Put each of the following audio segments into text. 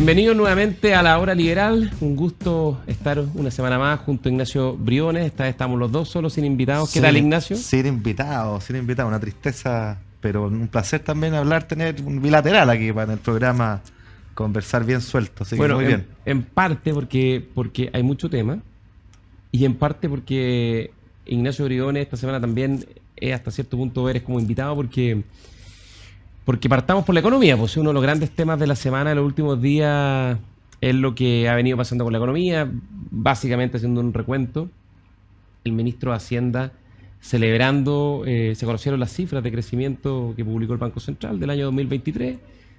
Bienvenidos nuevamente a La Hora Liberal. Un gusto estar una semana más junto a Ignacio Briones. Esta vez estamos los dos solos, sin invitados. ¿Qué tal, Ignacio? Sin invitados, una tristeza, pero un placer también tener un bilateral aquí para el programa, conversar bien suelto. Así bueno, que muy bien. En parte porque hay mucho tema y en parte porque Ignacio Briones esta semana también es hasta cierto punto eres como invitado porque partamos por la economía, pues uno de los grandes temas de la semana, de los últimos días, es lo que ha venido pasando con la economía, básicamente haciendo un recuento. El ministro de Hacienda celebrando, se conocieron las cifras de crecimiento que publicó el Banco Central del año 2023,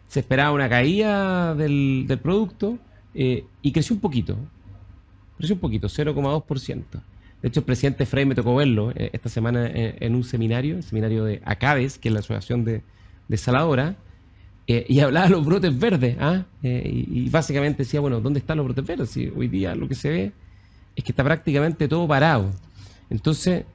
se esperaba una caída del producto y creció un poquito, 0,2%. De hecho, el presidente Frey me tocó verlo esta semana en un seminario, el seminario de ACADES, que es la asociación de desaladora, y hablaba de los brotes verdes, y básicamente decía, bueno, ¿dónde están los brotes verdes? Si hoy día lo que se ve es que está prácticamente todo parado. Entonces,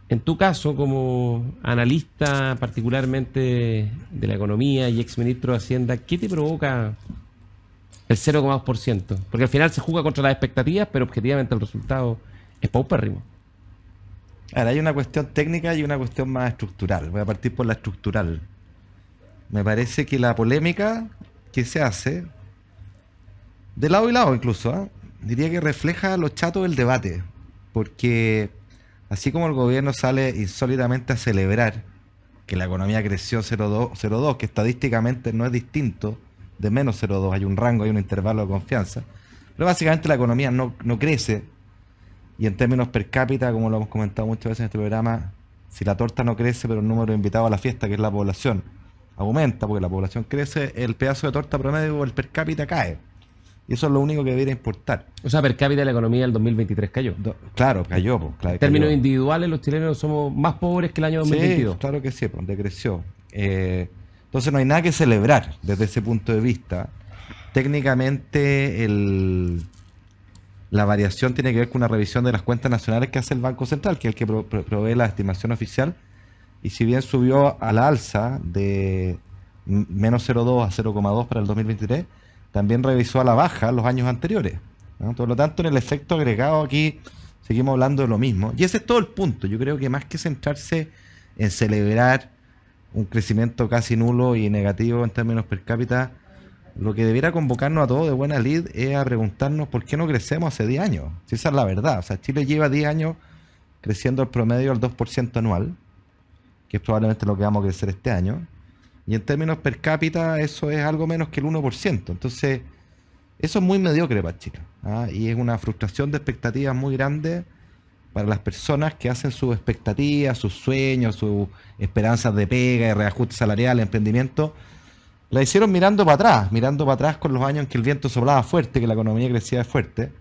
en tu caso, como analista particularmente de la economía y exministro de Hacienda, ¿qué te provoca el 0,2%? Porque al final se juega contra las expectativas, pero objetivamente el resultado es paupérrimo. Ahora, hay una cuestión técnica y una cuestión más estructural. Voy a partir por la estructural. Me parece que la polémica que se hace, de lado y lado incluso, diría que refleja lo chato del debate. Porque así como el gobierno sale insólitamente a celebrar que la economía creció 0,2, que estadísticamente no es distinto de menos 0,2, hay un rango, hay un intervalo de confianza, pero básicamente la economía no crece, y en términos per cápita, como lo hemos comentado muchas veces en este programa, si la torta no crece pero el número de invitados a la fiesta, que es la población, aumenta porque la población crece, el pedazo de torta promedio o el per cápita cae. Y eso es lo único que debería importar. O sea, per cápita la economía del 2023 cayó. Claro, cayó. Claro, en términos cayó. Individuales, los chilenos somos más pobres que el año 2022. Sí, claro que sí, decreció. Entonces no hay nada que celebrar desde ese punto de vista. Técnicamente la variación tiene que ver con una revisión de las cuentas nacionales que hace el Banco Central, que es el que provee la estimación oficial. Y si bien subió a la alza de menos 0,2 a 0,2 para el 2023, también revisó a la baja los años anteriores, ¿no? Por lo tanto, en el efecto agregado aquí seguimos hablando de lo mismo. Y ese es todo el punto. Yo creo que más que centrarse en celebrar un crecimiento casi nulo y negativo en términos per cápita, lo que debiera convocarnos a todos de buena lid es a preguntarnos por qué no crecemos hace 10 años. Si esa es la verdad. O sea, Chile lleva 10 años creciendo el promedio al 2% anual, que es probablemente lo que vamos a crecer este año. Y en términos per cápita eso es algo menos que el 1%. Entonces, eso es muy mediocre para Chile, y es una frustración de expectativas muy grande para las personas que hacen sus expectativas, sus sueños, sus esperanzas de pega, de reajuste salarial, emprendimiento. La hicieron mirando para atrás con los años en que el viento soplaba fuerte, que la economía crecía fuerte.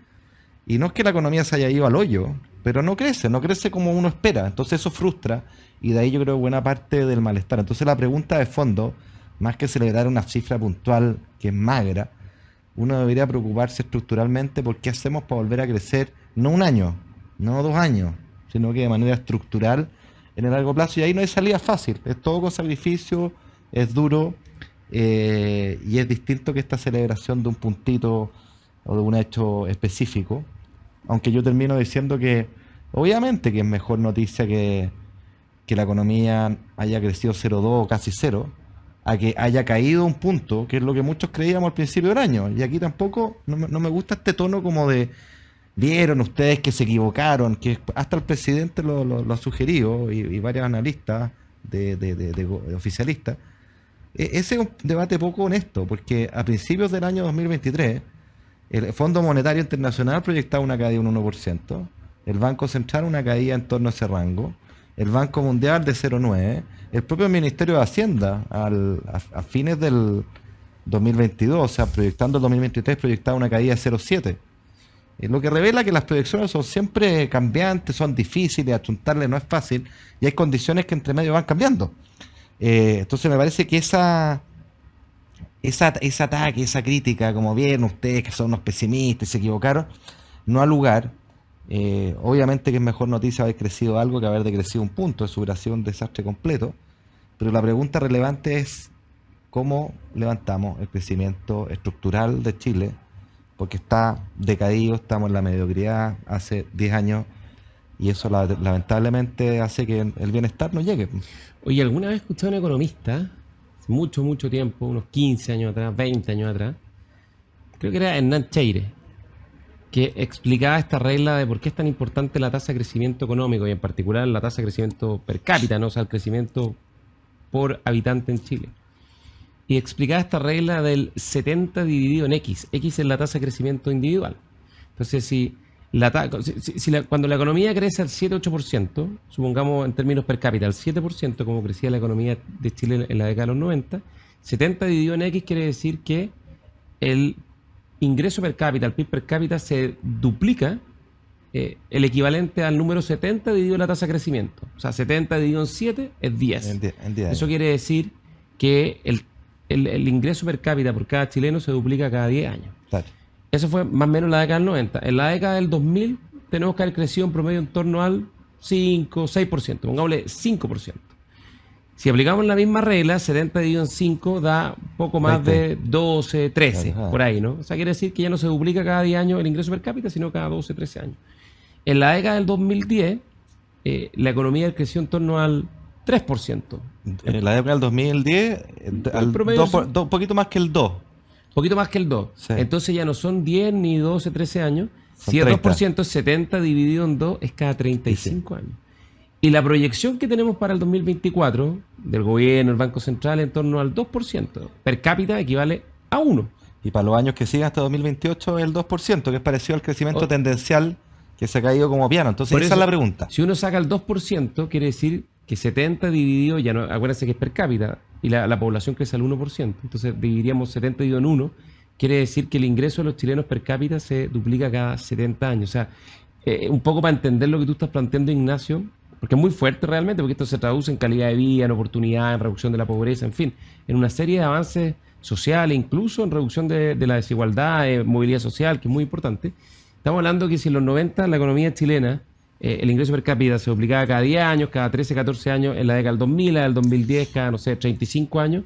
Y no es que la economía se haya ido al hoyo, pero no crece como uno espera. Entonces eso frustra, y de ahí yo creo buena parte del malestar. Entonces la pregunta de fondo, más que celebrar una cifra puntual que es magra, uno debería preocuparse estructuralmente por qué hacemos para volver a crecer, no un año, no 2 años, sino que de manera estructural en el largo plazo. Y ahí no hay salida fácil, es todo con sacrificio, es duro, y es distinto que esta celebración de un puntito o de un hecho específico. Aunque yo termino diciendo que obviamente que es mejor noticia que la economía haya crecido 0,2 o casi 0, a que haya caído un punto, que es lo que muchos creíamos al principio del año. Y aquí tampoco, no me gusta este tono como de, vieron ustedes que se equivocaron, que hasta el presidente lo ha sugerido, y varios analistas de oficialistas. Ese es un debate poco honesto, porque a principios del año 2023, el Fondo Monetario Internacional proyectaba una caída de un 1%, el Banco Central una caída en torno a ese rango, el Banco Mundial de 0,9%, el propio Ministerio de Hacienda a fines del 2022, o sea, proyectando el 2023, proyectaba una caída de 0,7%. Lo que revela que las proyecciones son siempre cambiantes, son difíciles, achuntarle no es fácil, y hay condiciones que entre medio van cambiando. Entonces me parece que ese ataque, esa crítica, como bien ustedes que son unos pesimistas, se equivocaron, no ha lugar. Obviamente que es mejor noticia haber crecido algo que haber decrecido un punto, eso hubiera sido un desastre completo, pero la pregunta relevante es cómo levantamos el crecimiento estructural de Chile, porque está decaído, estamos en la mediocridad hace 10 años, y eso lamentablemente hace que el bienestar no llegue. Oye, ¿alguna vez escuché a un economista, hace mucho, mucho tiempo, unos 15 años atrás, 20 años atrás, creo que era Hernán Cheire, que explicaba esta regla de por qué es tan importante la tasa de crecimiento económico y en particular la tasa de crecimiento per cápita, ¿no? O sea, el crecimiento por habitante en Chile. Y explicaba esta regla del 70 dividido en X. X es la tasa de crecimiento individual. Entonces, cuando la economía crece al 7-8%, supongamos en términos per cápita, al 7%, como crecía la economía de Chile en la década de los 90, 70 dividido en X quiere decir que el ingreso per cápita, el PIB per cápita, se duplica el equivalente al número 70 dividido en la tasa de crecimiento. O sea, 70 dividido en 7 es 10. Eso quiere decir que el ingreso per cápita por cada chileno se duplica cada 10 años. Claro. Eso fue más o menos en la década del 90. En la década del 2000 tenemos que haber crecido en promedio en torno al 5, 6%, pongámosle 5%. Si aplicamos la misma regla, 70 dividido en 5 da poco más 20. de 12, 13, Ajá. por ahí, ¿no? O sea, quiere decir que ya no se duplica cada 10 años el ingreso per cápita, sino cada 12, 13 años. En la década del 2010, la economía creció en torno al 3%. En la época del 2010, un poquito más que el 2. Poquito más que el 2. Sí. Entonces ya no son 10 ni 12, 13 años. Son Si el 30. 2% es 70 dividido en 2 es cada 35 años. Y la proyección que tenemos para el 2024 del gobierno, el Banco Central, en torno al 2%. Per cápita equivale a 1. Y para los años que siguen hasta 2028 el 2%, que es parecido al crecimiento tendencial que se ha caído como piano. Entonces Por esa eso, es la pregunta. Si uno saca el 2%, quiere decir que 70 dividido, ya no, acuérdense que es per cápita, y la población crece al 1%. Entonces dividiríamos 70 dividido en 1, quiere decir que el ingreso de los chilenos per cápita se duplica cada 70 años. O sea, un poco para entender lo que tú estás planteando, Ignacio, porque es muy fuerte realmente, porque esto se traduce en calidad de vida, en oportunidad, en reducción de la pobreza, en fin, en una serie de avances sociales, incluso en reducción de la desigualdad, movilidad social, que es muy importante. Estamos hablando que si en los 90 la economía chilena, el ingreso per cápita se duplicaba cada 10 años, cada 13, 14 años, en la década del 2000, la del 2010, cada, no sé, 35 años,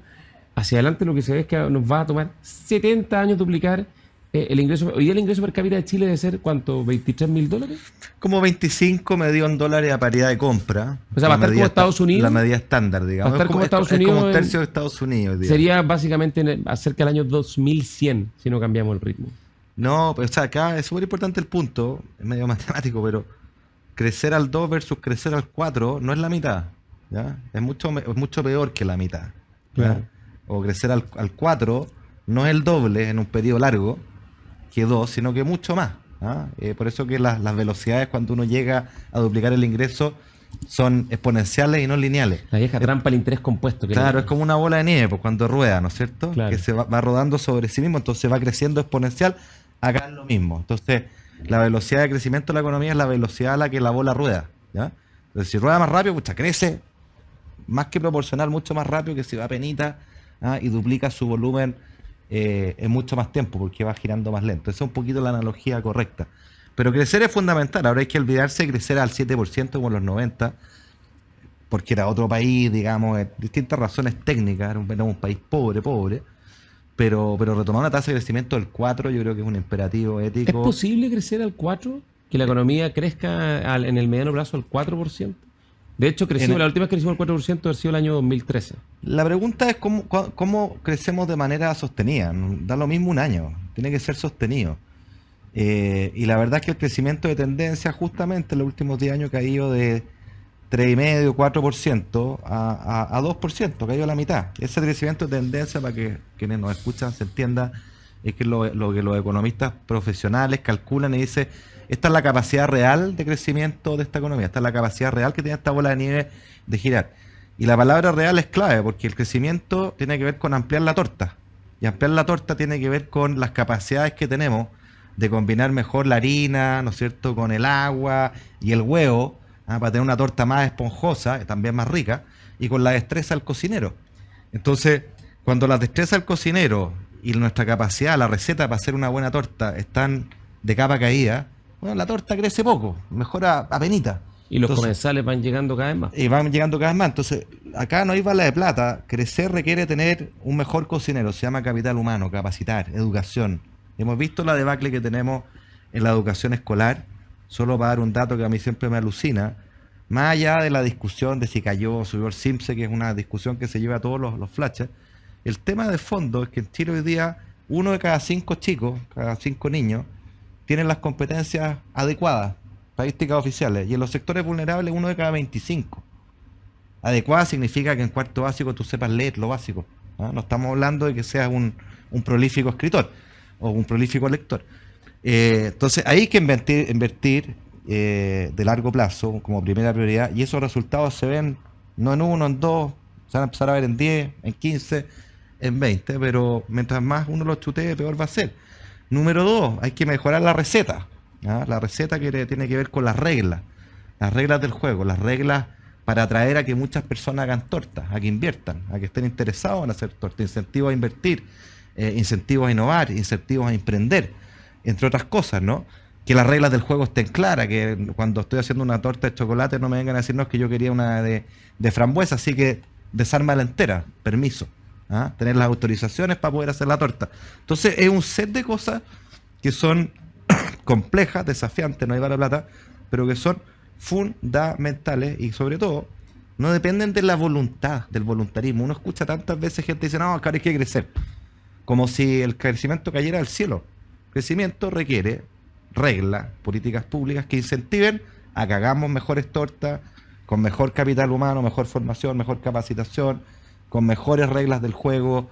hacia adelante lo que se ve es que nos va a tomar 70 años duplicar el ingreso. Hoy día el ingreso per cápita de Chile debe ser, ¿cuánto? ¿$23.000? Como 25 medido en dólares a paridad de compra. O sea, va a estar como Estados Unidos. La medida estándar, digamos. Va a estar como Estados es como Unidos un tercio de Estados Unidos. Digamos. Sería básicamente acerca del año 2100, si no cambiamos el ritmo. No, pues, o sea, acá es súper importante el punto, es medio matemático, pero crecer al 2 versus crecer al 4 no es la mitad, ¿ya? Es mucho peor que la mitad. ¿Ya? Claro. O crecer al 4 no es el doble en un periodo largo que 2, sino que mucho más. ¿Ah? Por eso que las velocidades cuando uno llega a duplicar el ingreso son exponenciales y no lineales. La vieja trampa del interés compuesto. Claro, es como una bola de nieve pues, cuando rueda, ¿no es cierto? Claro. Que se va rodando sobre sí mismo, entonces va creciendo exponencial. Acá es lo mismo. Entonces, la velocidad de crecimiento de la economía es la velocidad a la que la bola rueda. ¿Ya? Entonces, si rueda más rápido, pucha, crece más que proporcional, mucho más rápido que si va a penita y duplica su volumen en mucho más tiempo porque va girando más lento. Esa es un poquito la analogía correcta. Pero crecer es fundamental. Ahora hay que olvidarse de crecer al 7% como en los 90, porque era otro país, digamos, distintas razones técnicas, era un país pobre, pero retomar una tasa de crecimiento del 4 yo creo que es un imperativo ético. ¿Es posible crecer al 4%? ¿Que la economía crezca en el mediano plazo al 4%? De hecho, la última vez que crecimos al 4% ha sido el año 2013. La pregunta es cómo crecemos de manera sostenida. Da lo mismo un año, tiene que ser sostenido. Y la verdad es que el crecimiento de tendencia justamente en los últimos 10 años ha caído de 3,5%, 4% a 2%, ha caído a la mitad. Ese crecimiento de tendencia, para que quienes nos escuchan se entienda, es que lo que los economistas profesionales calculan y dicen, esta es la capacidad real de crecimiento de esta economía, esta es la capacidad real que tiene esta bola de nieve de girar. Y la palabra real es clave, porque el crecimiento tiene que ver con ampliar la torta. Y ampliar la torta tiene que ver con las capacidades que tenemos de combinar mejor la harina, ¿no es cierto?, con el agua y el huevo, para tener una torta más esponjosa, también más rica, y con la destreza del cocinero. Entonces, cuando la destreza del cocinero y nuestra capacidad, la receta para hacer una buena torta están de capa caída, bueno, la torta crece poco, mejora a penita. Y los Entonces, comensales van llegando cada vez más. y van llegando cada vez más. Entonces, acá no hay bala de plata. Crecer requiere tener un mejor cocinero. Se llama capital humano, capacitar, educación. Hemos visto la debacle que tenemos en la educación escolar. Solo para dar un dato que a mí siempre me alucina. Más allá de la discusión de si cayó, subió el CIMSE, que es una discusión que se lleva a todos los flashes, el tema de fondo es que en Chile hoy día 1 de cada 5 chicos, cada 5 niños, tienen las competencias adecuadas, estadísticas oficiales, y en los sectores vulnerables 1 de cada 25. Adecuada significa que en cuarto básico tú sepas leer lo básico, ¿ah? No estamos hablando de que seas un prolífico escritor o un prolífico lector. Entonces hay que invertir de largo plazo como primera prioridad, y esos resultados se ven no en 1, en 2, se van a empezar a ver en 10, en 15, en 20, pero mientras más uno lo chutee, peor va a ser. Número 2, hay que mejorar la receta, ¿ah? La receta que tiene que ver con las reglas del juego, las reglas para atraer a que muchas personas hagan tortas, a que inviertan, a que estén interesados en hacer tortas, incentivos a invertir, incentivos a innovar, incentivos a emprender, entre otras cosas, ¿no? Que las reglas del juego estén claras, que cuando estoy haciendo una torta de chocolate no me vengan a decirnos que yo quería una de frambuesa, así que desármala entera, permiso, ¿ah? Tener las autorizaciones para poder hacer la torta. Entonces es un set de cosas que son complejas, desafiantes, no hay vara plata, pero que son fundamentales y sobre todo no dependen de la voluntad, del voluntarismo. Uno escucha tantas veces gente dice, no, acá hay que crecer, como si el crecimiento cayera del cielo. Crecimiento requiere reglas, políticas públicas que incentiven a que hagamos mejores tortas, con mejor capital humano, mejor formación, mejor capacitación, con mejores reglas del juego,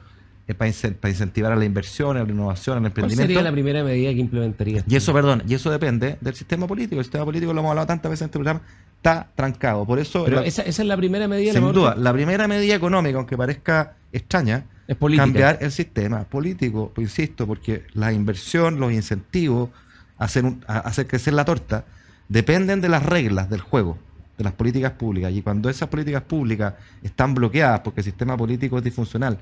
para incentivar a la inversión, a la innovación, al emprendimiento. ¿Cuál sería la primera medida que implementaría? Y eso, y eso depende del sistema político. El sistema político, lo hemos hablado tantas veces en este programa, está trancado. Por eso, pero esa es la primera medida. Sin duda, la primera medida económica, aunque parezca extraña, es política. Cambiar el sistema político, pues insisto, porque la inversión, los incentivos, hacer crecer la torta, dependen de las reglas del juego, de las políticas públicas. Y cuando esas políticas públicas están bloqueadas porque el sistema político es disfuncional,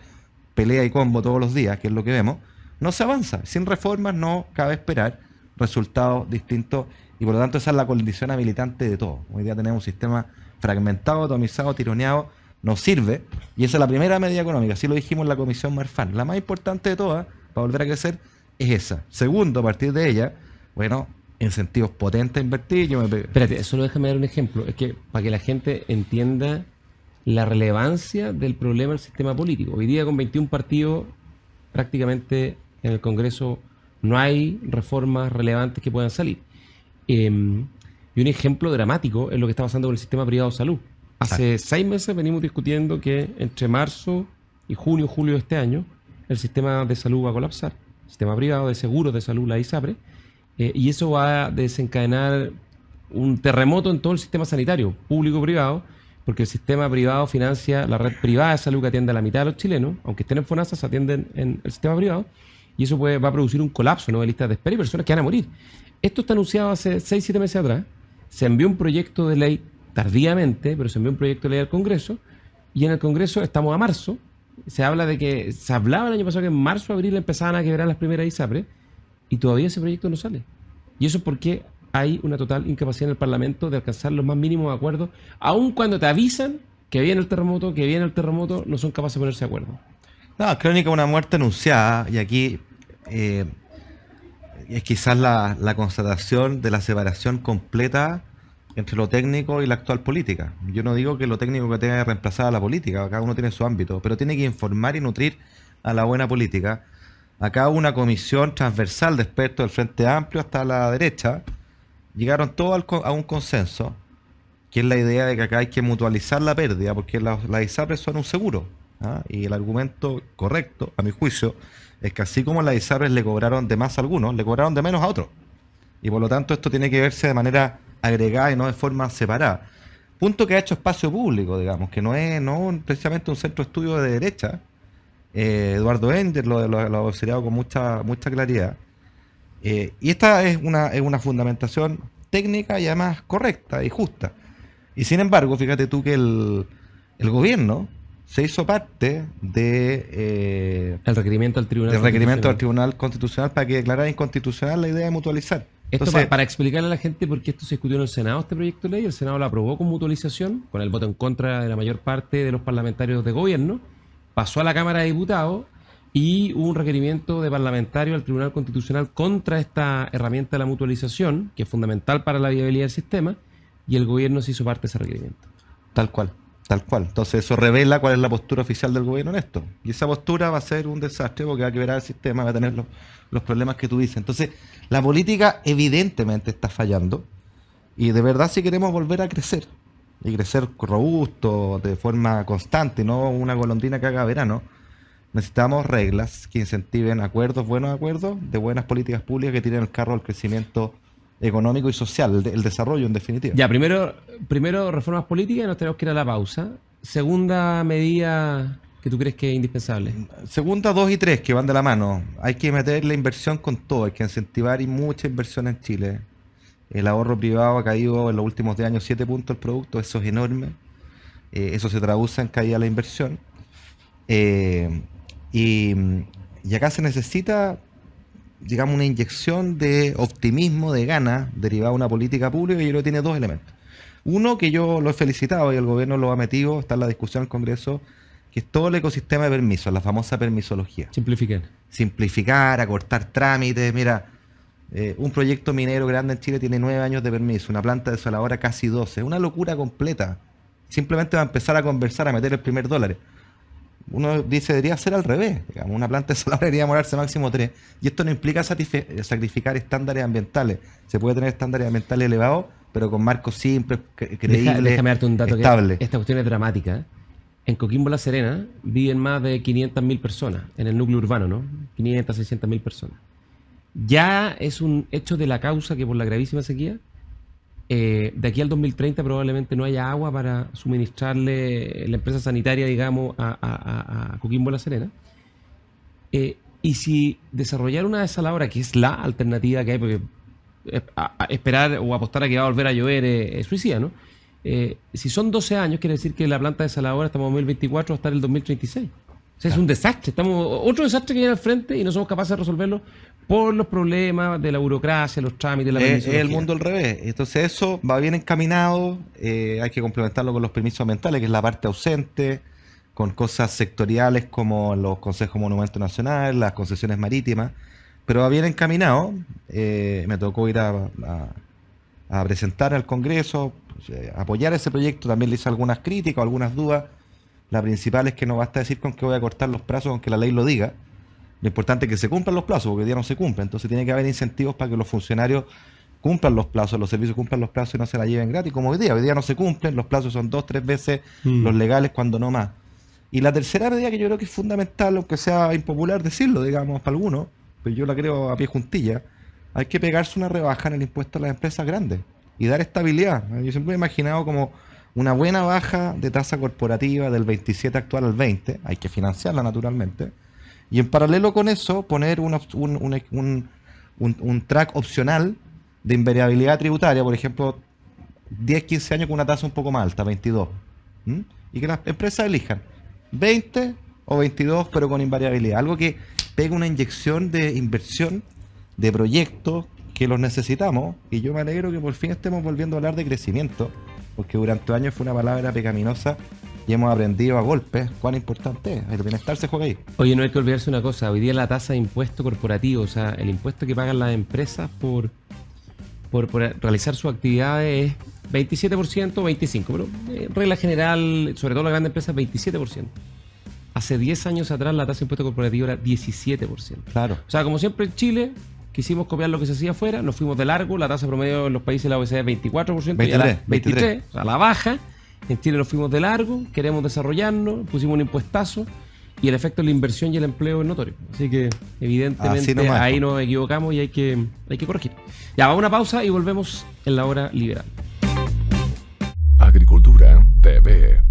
pelea y combo todos los días, que es lo que vemos, no se avanza. Sin reformas no cabe esperar resultados distintos, y por lo tanto esa es la condición habilitante de todo. Hoy día tenemos un sistema fragmentado, atomizado, tironeado, no sirve, y esa es la primera medida económica. Así lo dijimos en la Comisión Marfan. La más importante de todas, para volver a crecer, es esa. Segundo, a partir de ella, bueno, incentivos potentes a invertir. Espérate, solo déjame dar un ejemplo. Es que para que la gente entienda la relevancia del problema del sistema político. Hoy día con 21 partidos, prácticamente en el Congreso no hay reformas relevantes que puedan salir. Y un ejemplo dramático es lo que está pasando con el sistema privado de salud. Hace 6 meses venimos discutiendo que entre marzo y junio, julio de este año, el sistema de salud va a colapsar. El sistema privado de seguros de salud, la ISAPRE, y eso va a desencadenar un terremoto en todo el sistema sanitario, público-privado, porque el sistema privado financia la red privada de salud que atiende a la mitad de los chilenos, aunque estén en FONASA, se atienden en el sistema privado, y eso va a producir un colapso, ¿no?, de listas de espera y personas que van a morir. Esto está anunciado hace 6-7 meses atrás. Se envió un proyecto de ley tardíamente, pero se envió un proyecto de ley al Congreso, y en el Congreso estamos a marzo. Se hablaba el año pasado que en marzo, abril empezaban a quebrar las primeras ISAPRE, y todavía ese proyecto no sale. Y eso es porque hay una total incapacidad en el Parlamento de alcanzar los más mínimos acuerdos, aun cuando te avisan que viene el terremoto, no son capaces de ponerse de acuerdo. No, crónica de una muerte anunciada, y aquí es quizás la constatación de la separación completa entre lo técnico y la actual política. Yo no digo que lo técnico que tenga que reemplazar a la política, cada uno tiene su ámbito, pero tiene que informar y nutrir a la buena política. Acá hubo una comisión transversal de expertos del Frente Amplio hasta la derecha, llegaron todos a un consenso, que es la idea de que acá hay que mutualizar la pérdida, porque las ISAPRE son un seguro, ¿ah? Y el argumento correcto, a mi juicio, es que así como las ISAPRE le cobraron de más a algunos, le cobraron de menos a otros. Y por lo tanto esto tiene que verse de manera agregada y no de forma separada. Punto que ha hecho espacio público, digamos, que no es precisamente un centro de estudio de derecha. Eduardo Ender lo ha observado con mucha claridad. Y esta es una fundamentación técnica y además correcta y justa. Y sin embargo, fíjate tú que el gobierno se hizo parte el requerimiento al Tribunal del Tribunal Constitucional para que declarara inconstitucional la idea de mutualizar. Esto Entonces, para explicarle a la gente por qué esto se discutió en el Senado, este proyecto de ley. El Senado lo aprobó con mutualización, con el voto en contra de la mayor parte de los parlamentarios de gobierno. Pasó a la Cámara de Diputados y hubo un requerimiento de parlamentario al Tribunal Constitucional contra esta herramienta de la mutualización, que es fundamental para la viabilidad del sistema, y el gobierno se hizo parte de ese requerimiento. tal cual, tal cual. Entonces eso revela cuál es la postura oficial del gobierno en esto. Y esa postura va a ser un desastre porque va a quebrar el sistema, va a tener los problemas que tú dices. Entonces, la política evidentemente está fallando. Y de verdad si queremos volver a crecer, y crecer robusto, de forma constante, no una golondrina que haga verano, necesitamos reglas que incentiven acuerdos, buenos acuerdos, de buenas políticas públicas que tiren el carro al crecimiento económico y social, el desarrollo en definitiva. Ya, primero reformas políticas y nos tenemos que ir a la pausa. Segunda medida que tú crees que es indispensable. Segunda, 2 y 3 que van de la mano. Hay que meter la inversión con todo, hay que incentivar y mucha inversión en Chile. El ahorro privado ha caído en los últimos 10 años 7 puntos el producto, eso es enorme. Eso se traduce en caída de la inversión. Y acá se necesita, digamos, una inyección de optimismo, de ganas, derivada de una política pública, y yo creo que tiene dos elementos. Uno, que yo lo he felicitado y el gobierno lo ha metido, está en la discusión en el Congreso, que es todo el ecosistema de permisos, la famosa permisología. Simplifiquen. Simplificar, acortar trámites. Mira, un proyecto minero grande en Chile tiene 9 años de permiso, una planta desaladora casi 12. Es una locura completa. Simplemente va a empezar a conversar, a meter el primer dólar. Uno dice, debería ser al revés. Digamos, una planta desaladora debería demorarse máximo 3. Y esto no implica sacrificar estándares ambientales. Se puede tener estándares ambientales elevados, pero con marcos simples, creíbles, Déjame darte un dato estables. que esta cuestión es dramática. ¿Eh? En Coquimbo La Serena viven más de 500.000 personas en el núcleo urbano, ¿no? 500, 600.000 personas. Ya es un hecho de la causa que por la gravísima sequía, de aquí al 2030 probablemente no haya agua para suministrarle la empresa sanitaria, digamos, a Coquimbo La Serena. Y si desarrollar una desaladora, que es la alternativa que hay, porque esperar o apostar a que va a volver a llover es suicida, ¿no? Si son 12 años, quiere decir que la planta desaladora estamos en 2024 hasta el 2036. O sea, es un desastre. Otro desastre que viene al frente y no somos capaces de resolverlo por los problemas de la burocracia, los trámites, la Es el mundo al revés. Entonces eso va bien encaminado. Hay que complementarlo con los permisos ambientales, que es la parte ausente, con cosas sectoriales como los consejos Monumento Nacional, las concesiones marítimas, pero va bien encaminado. Me tocó ir a presentar al Congreso, apoyar ese proyecto. También le hice algunas críticas o algunas dudas. La principal es que no basta decir con que voy a cortar los plazos, aunque la ley lo diga. Lo importante es que se cumplan los plazos, porque hoy día no se cumplen. Entonces tiene que haber incentivos para que los funcionarios cumplan los plazos, los servicios cumplan los plazos y no se la lleven gratis, como hoy día. Hoy día no se cumplen, los plazos son 2, 3 veces los legales, cuando no más. Y la tercera medida que yo creo que es fundamental, aunque sea impopular decirlo, digamos, para algunos, pero yo la creo a pie juntilla, hay que pegarse una rebaja en el impuesto a las empresas grandes y dar estabilidad. Yo siempre me he imaginado como una buena baja de tasa corporativa del 27 actual al 20, hay que financiarla naturalmente, y en paralelo con eso poner un track opcional de invariabilidad tributaria, por ejemplo, 10, 15 años con una tasa un poco más alta, 22, y que las empresas elijan 20 o 22, pero con invariabilidad, algo que pegue una inyección de inversión, de proyectos que los necesitamos, y yo me alegro que por fin estemos volviendo a hablar de crecimiento, porque durante años fue una palabra pecaminosa y hemos aprendido a golpes cuán importante es. El bienestar se juega ahí. Oye, no hay que olvidarse una cosa. Hoy día la tasa de impuesto corporativo, o sea, el impuesto que pagan las empresas por realizar sus actividades es 27%, 25%. Pero en regla general, sobre todo las grandes empresas, 27%. Hace 10 años atrás la tasa de impuesto corporativo era 17%. Claro. O sea, como siempre en Chile, quisimos copiar lo que se hacía afuera, nos fuimos de largo, la tasa promedio en los países de la OECD es 24%, 23%, o sea, la baja. En Chile nos fuimos de largo, queremos desarrollarnos, pusimos un impuestazo y el efecto de la inversión y el empleo es notorio. Así que evidentemente ahí nos equivocamos y hay que corregir. Ya, vamos a una pausa y volvemos en la hora liberal. Agricultura TV.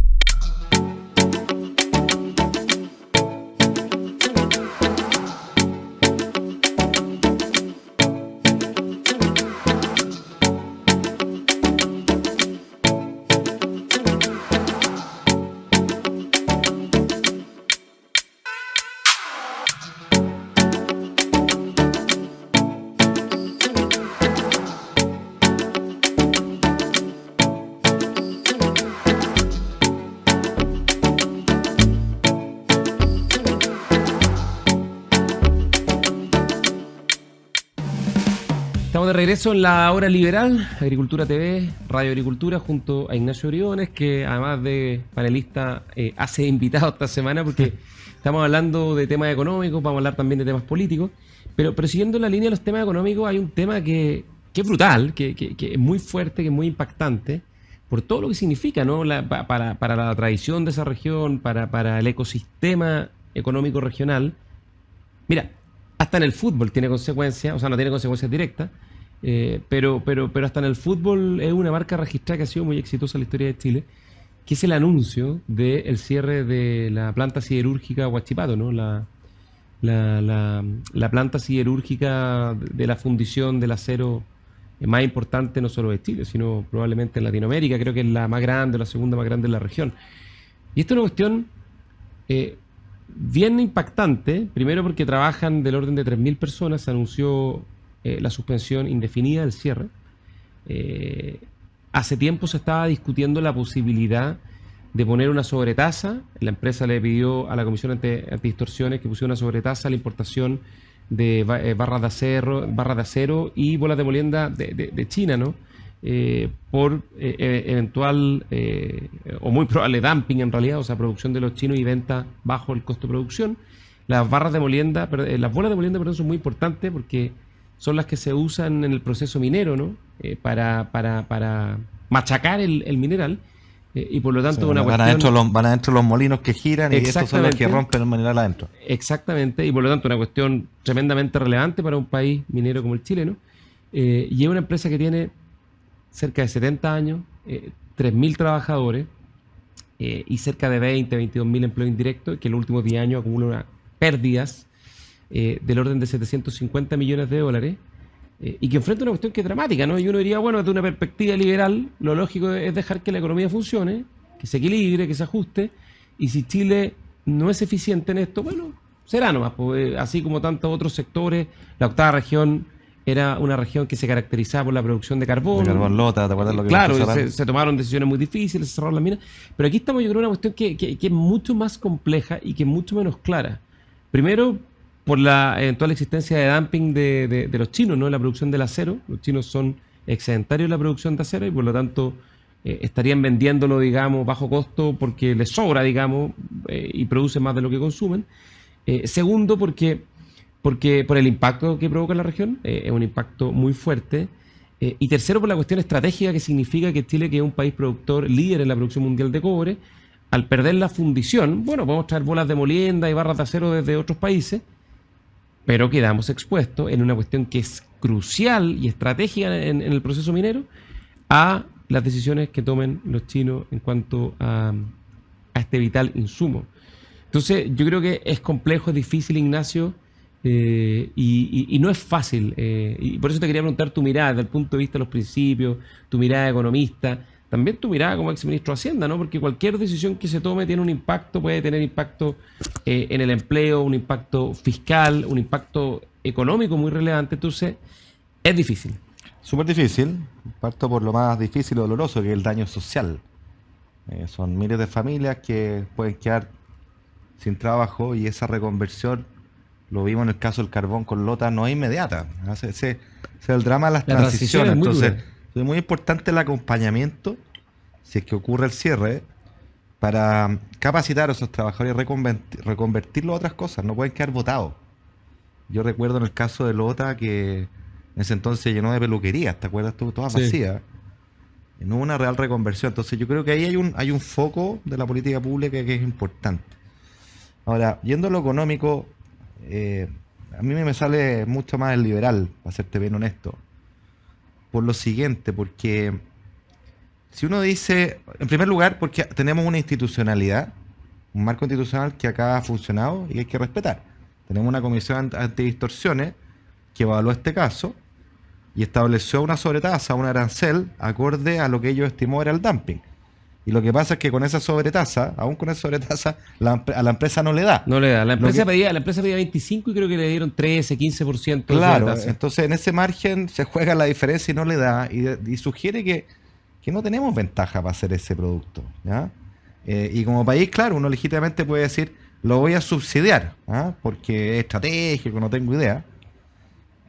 Estamos de regreso en la hora liberal, Agricultura TV, Radio Agricultura, junto a Ignacio Briones, que además de panelista hace invitado esta semana porque estamos hablando de temas económicos, vamos a hablar también de temas políticos, pero siguiendo la línea de los temas económicos hay un tema que es brutal, que es muy fuerte, que es muy impactante, por todo lo que significa, ¿no? Para la tradición de esa región, para el ecosistema económico regional. Mira, hasta en el fútbol tiene consecuencias, o sea, no tiene consecuencias directas, pero hasta en el fútbol es una marca registrada que ha sido muy exitosa en la historia de Chile, que es el anuncio del cierre de la planta siderúrgica Huachipato, ¿no? La planta siderúrgica de la fundición del acero más importante no solo de Chile, sino probablemente en Latinoamérica. Creo que es la más grande, la segunda más grande en la región. Y esto es una cuestión bien impactante, primero porque trabajan del orden de 3.000 personas, se anunció la suspensión indefinida del cierre. Hace tiempo se estaba discutiendo la posibilidad de poner una sobretasa. La empresa le pidió a la Comisión Antidistorsiones que pusiera una sobretasa a la importación de barras de acero y bolas de molienda de China, ¿no? Por eventual o muy probable dumping en realidad, o sea, producción de los chinos y venta bajo el costo de producción. Las barras de molienda, las bolas de molienda, perdón, son muy importantes porque son las que se usan en el proceso minero, ¿no? Para machacar el mineral. Y por lo tanto, sí, una van adentro los molinos que giran y estos son los que rompen el mineral adentro. Exactamente, y por lo tanto una cuestión tremendamente relevante para un país minero como el chileno. Y es una empresa que tiene cerca de 70 años, 3.000 trabajadores y cerca de 22.000 empleos indirectos, que en los últimos 10 años acumula pérdidas del orden de 750 millones de dólares. Y que enfrenta una cuestión que es dramática, ¿no? Y uno diría, bueno, desde una perspectiva liberal, lo lógico es dejar que la economía funcione, que se equilibre, que se ajuste, y si Chile no es eficiente en esto, bueno, será nomás, pues, así como tantos otros sectores. La octava región era una región que se caracterizaba por la producción de carbón. De carbón lota, ¿te acuerdas lo que claro, se tomaron decisiones muy difíciles, se cerraron las minas, pero aquí estamos, yo creo, en una cuestión que es mucho más compleja y que es mucho menos clara. Primero, por la eventual existencia de dumping de los chinos, ¿no? En la producción del acero. Los chinos son excedentarios en la producción de acero y por lo tanto estarían vendiéndolo, digamos, bajo costo porque les sobra, digamos, y producen más de lo que consumen. Segundo, porque por el impacto que provoca en la región, es un impacto muy fuerte. Y tercero, por la cuestión estratégica que significa que Chile, que es un país productor líder en la producción mundial de cobre, al perder la fundición, bueno, podemos traer bolas de molienda y barras de acero desde otros países, pero quedamos expuestos en una cuestión que es crucial y estratégica en el proceso minero a las decisiones que tomen los chinos en cuanto a este vital insumo. Entonces, yo creo que es complejo, es difícil, Ignacio, y no es fácil. Y por eso te quería preguntar tu mirada desde el punto de vista de los principios, tu mirada de economista, también tu mirada como exministro de Hacienda, ¿no? Porque cualquier decisión que se tome tiene un impacto, puede tener impacto en el empleo, un impacto fiscal, un impacto económico muy relevante. Entonces, es difícil. Súper difícil. Parto por lo más difícil y doloroso, que es el daño social. Son miles de familias que pueden quedar sin trabajo y esa reconversión, lo vimos en el caso del carbón con Lota, no es inmediata. Ese es el drama de las transiciones. Entonces, es muy importante el acompañamiento, si es que ocurre el cierre, para capacitar a esos trabajadores y reconvertirlo a otras cosas. No pueden quedar botados. Yo recuerdo en el caso de Lota que en ese entonces se llenó de peluquerías, ¿te acuerdas tú? Todas vacías. Y no hubo una real reconversión. Entonces yo creo que ahí hay un foco de la política pública que es importante. Ahora, yendo a lo económico, a mí me sale mucho más el liberal, para serte bien honesto. Por lo siguiente, porque si uno dice, en primer lugar, porque tenemos una institucionalidad, un marco institucional que acá ha funcionado y que hay que respetar. Tenemos una comisión antidistorsiones que evaluó este caso y estableció una sobretasa, un arancel, acorde a lo que ellos estimó era el dumping. Y lo que pasa es que con esa sobretasa, aún con esa sobretasa, a la empresa no le da. No le da. La empresa pedía 25 y creo que le dieron 13, 15%. Claro, entonces en ese margen se juega la diferencia y no le da. Y sugiere que no tenemos ventaja para hacer ese producto, ¿ya? Y como país, claro, uno legítimamente puede decir, lo voy a subsidiar, ¿ah? Porque es estratégico, no tengo idea.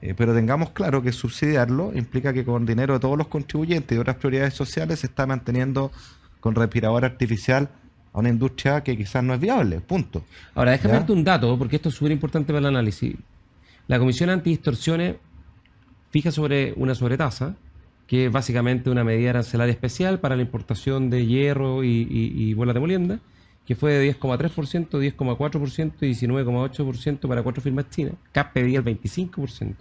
Pero tengamos claro que subsidiarlo implica que con dinero de todos los contribuyentes y otras prioridades sociales se está manteniendo con respirador artificial a una industria que quizás no es viable, punto. Ahora, déjame ¿Ya? darte un dato, porque esto es súper importante para el análisis. La Comisión Antidistorsiones fija sobre una sobretasa, que es básicamente una medida arancelaria especial para la importación de hierro y bolas de molienda, que fue de 10,3%, 10,4% y 19,8% para 4 firmas chinas. CAP pedía el 25%.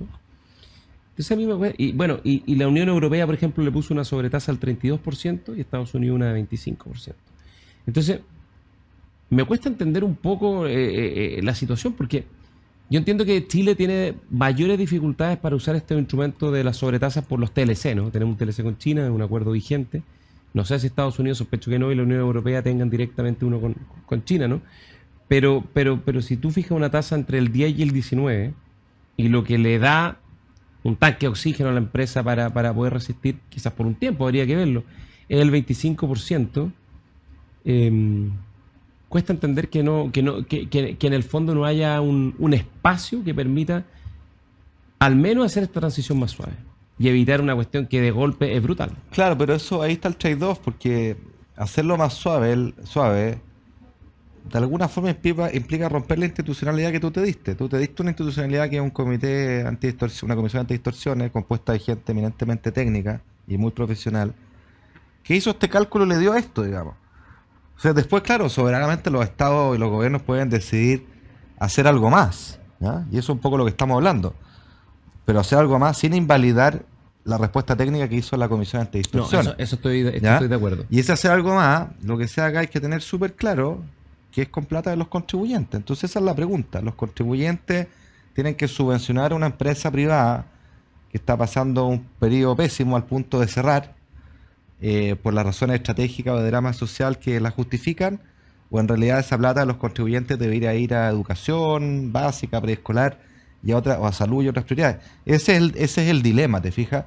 Entonces a mí y bueno, y la Unión Europea, por ejemplo, le puso una sobretasa al 32% y Estados Unidos una de 25%. Entonces, me cuesta entender un poco la situación, porque yo entiendo que Chile tiene mayores dificultades para usar este instrumento de las sobretasas por los TLC, ¿no? Tenemos un TLC con China, un acuerdo vigente. No sé si Estados Unidos, sospecho que no, y la Unión Europea tengan directamente uno con China, ¿no? Pero si tú fijas una tasa entre el 10 y el 19, y lo que le da un tanque de oxígeno a la empresa para poder resistir, quizás por un tiempo, habría que verlo, es el 25%, cuesta entender que en el fondo no haya un espacio que permita al menos hacer esta transición más suave y evitar una cuestión que de golpe es brutal. Claro, pero eso ahí está el trade-off, porque hacerlo más suave, suave, de alguna forma implica romper la institucionalidad que tú te diste. Tú te diste una institucionalidad que es un comité antidistorsión, una comisión antidistorsiones compuesta de gente eminentemente técnica y muy profesional, que hizo este cálculo y le dio esto, digamos. O sea, después, claro, soberanamente los estados y los gobiernos pueden decidir hacer algo más, ¿ya? Y eso es un poco lo que estamos hablando. Pero hacer algo más sin invalidar la respuesta técnica que hizo la Comisión No, Antidistorsión. eso estoy ¿Ya? de acuerdo. Y ese hacer algo más, lo que sea acá hay que tener súper claro que es con plata de los contribuyentes. Entonces esa es la pregunta. Los contribuyentes tienen que subvencionar a una empresa privada que está pasando un periodo pésimo al punto de cerrar, por las razones estratégicas o de drama social que la justifican, o en realidad esa plata de los contribuyentes debería ir a educación básica, preescolar y o a salud y otras prioridades. Ese es el dilema, ¿te fijas?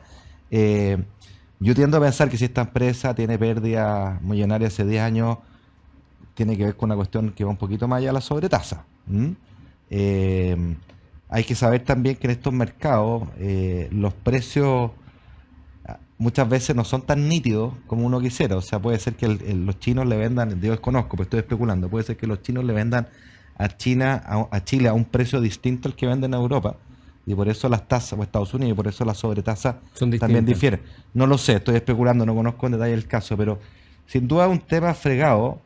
Yo tiendo a pensar que si esta empresa tiene pérdidas millonarias hace 10 años, tiene que ver con una cuestión que va un poquito más allá de la sobretasa. Hay que saber también que en estos mercados los precios muchas veces no son tan nítidos como uno quisiera. O sea, puede ser que los chinos le vendan, yo desconozco, pero estoy especulando, puede ser que los chinos le vendan a Chile a un precio distinto al que venden a Europa. Y por eso las tasas, o Estados Unidos, y por eso las sobretasas Son también distintas. difieren. No lo sé, estoy especulando, no conozco en detalle el caso, pero sin duda es un tema fregado,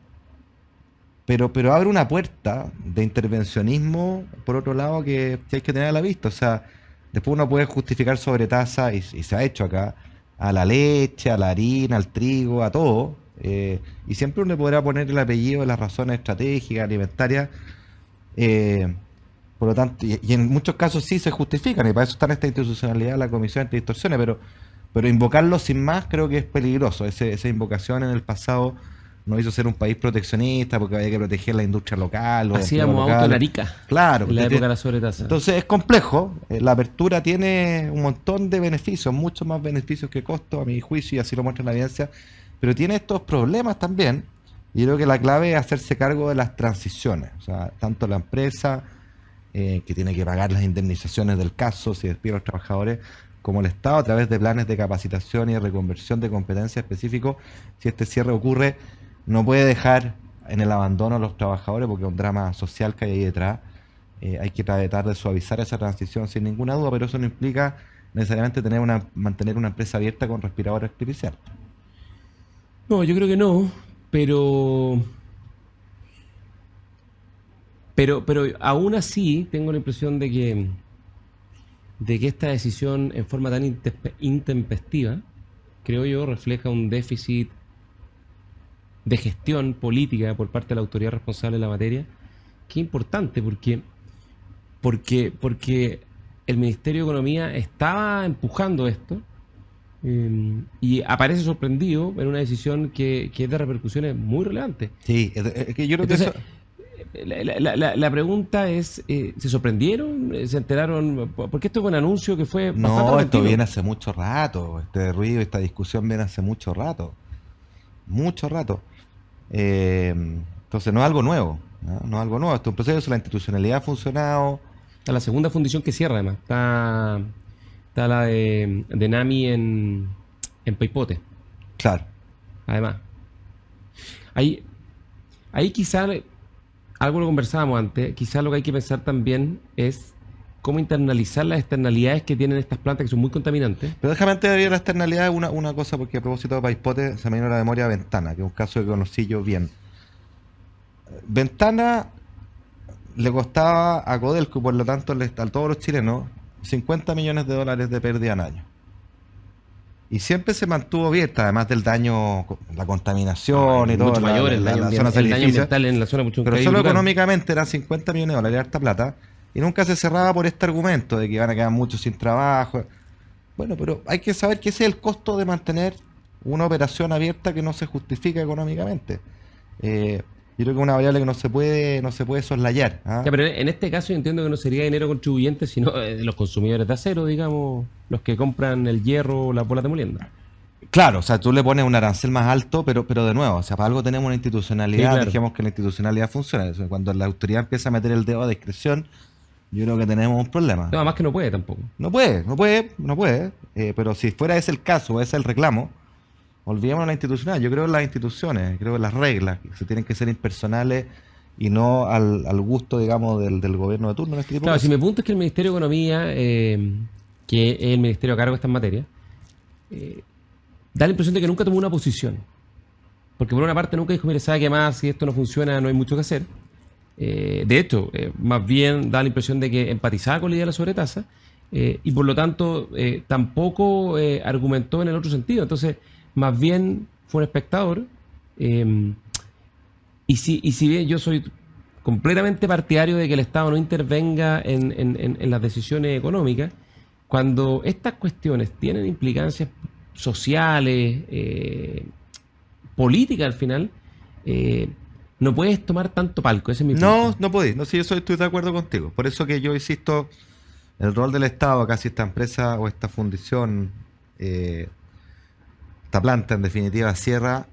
pero abre una puerta de intervencionismo, por otro lado, que hay que tener a la vista. O sea, después uno puede justificar sobretasa, y se ha hecho acá, a la leche, a la harina, al trigo, a todo, y siempre uno le podrá poner el apellido de las razones estratégicas, alimentarias, por lo tanto, y en muchos casos sí se justifican, y para eso está en esta institucionalidad la Comisión Antidistorsiones, pero invocarlo sin más creo que es peligroso. Esa invocación en el pasado nos hizo ser un país proteccionista porque había que proteger la industria local, los empleos Hacíamos auto en locales. Arica, Claro, en la usted época de tiene- la sobretasa. entonces es complejo. La apertura tiene un montón de beneficios, muchos más beneficios que costos, a mi juicio, y así lo muestra la evidencia, pero tiene estos problemas también. Y yo creo que la clave es hacerse cargo de las transiciones. O sea, tanto la empresa, que tiene que pagar las indemnizaciones del caso si despide a los trabajadores, como el Estado a través de planes de capacitación y de reconversión de competencias específicos. Si este cierre ocurre, no puede dejar en el abandono a los trabajadores porque es un drama social que hay ahí detrás. Hay que tratar de suavizar esa transición sin ninguna duda, pero eso no implica necesariamente mantener una empresa abierta con respirador artificial. No, yo creo que no, pero pero aún así tengo la impresión de que esta decisión en forma tan intempestiva, creo yo, refleja un déficit de gestión política por parte de la autoridad responsable de la materia, que es importante porque el Ministerio de Economía estaba empujando esto, y aparece sorprendido en una decisión que es de repercusiones muy relevantes. Sí, es que yo creo que Entonces, eso... la pregunta es, ¿se sorprendieron? ¿Se enteraron? Porque esto fue un anuncio que fue bastante No, esto repentino. viene hace mucho rato. Este ruido, esta discusión viene hace mucho rato. Mucho rato. Entonces no es algo nuevo, ¿no? No es algo nuevo. Esto es un proceso, la institucionalidad ha funcionado. Está la segunda fundición que cierra, además. Está la de Nami en Paipote, Claro. además. Ahí quizá, algo lo conversábamos antes, quizá lo que hay que pensar también es cómo internalizar las externalidades que tienen estas plantas que son muy contaminantes. Pero déjame antes de ir a la externalidad una cosa, porque a propósito de Paispote se me vino a la memoria Ventana, que es un caso que conocí yo bien. Ventana le costaba a Codelco, por lo tanto a todos los chilenos, $50 millones de pérdida al año. Y siempre se mantuvo abierta, además del daño, la contaminación y todo, mucho mayor el daño zona el daño edificio. ambiental en la zona mucho Pero increíble, solo brutal. económicamente eran $50 millones, era harta plata, y nunca se cerraba por este argumento de que van a quedar muchos sin trabajo. Bueno, pero hay que saber que ese es el costo de mantener una operación abierta que no se justifica económicamente. Yo creo que es una variable que no se puede soslayar. ¿Ah? Ya, pero en este caso yo entiendo que no sería dinero contribuyente, sino de los consumidores de acero, digamos, los que compran el hierro o las bolas de molienda. Claro, o sea, tú le pones un arancel más alto, pero de nuevo, o sea, para algo tenemos una institucionalidad, Sí, claro. dejemos que la institucionalidad funcione. O sea, cuando la autoridad empieza a meter el dedo a discreción, yo creo que tenemos un problema. No, más que no puede tampoco. No puede, pero si fuera ese el caso, ese el reclamo, olvidemos la institucional. Yo creo en las instituciones, creo en las reglas, que tienen que ser impersonales y no al gusto, digamos, del gobierno de turno en este tipo Claro, de si cosas. mi punto es que el Ministerio de Economía, que es el ministerio a cargo de estas materias, da la impresión de que nunca tomó una posición. Porque por una parte nunca dijo, mire, ¿sabe qué más? Si esto no funciona, no hay mucho que hacer. De hecho, más bien da la impresión de que empatizaba con la idea de la sobretasa y por lo tanto tampoco argumentó en el otro sentido. Entonces, más bien fue un espectador. Y si bien yo soy completamente partidario de que el Estado no intervenga en las decisiones económicas, cuando estas cuestiones tienen implicancias sociales, políticas al final, no puedes tomar tanto palco, ese es mi punto. No podéis, no, sí, estoy de acuerdo contigo. Por eso que yo insisto, el rol del Estado, acá si esta empresa o esta fundición, esta planta en definitiva cierra,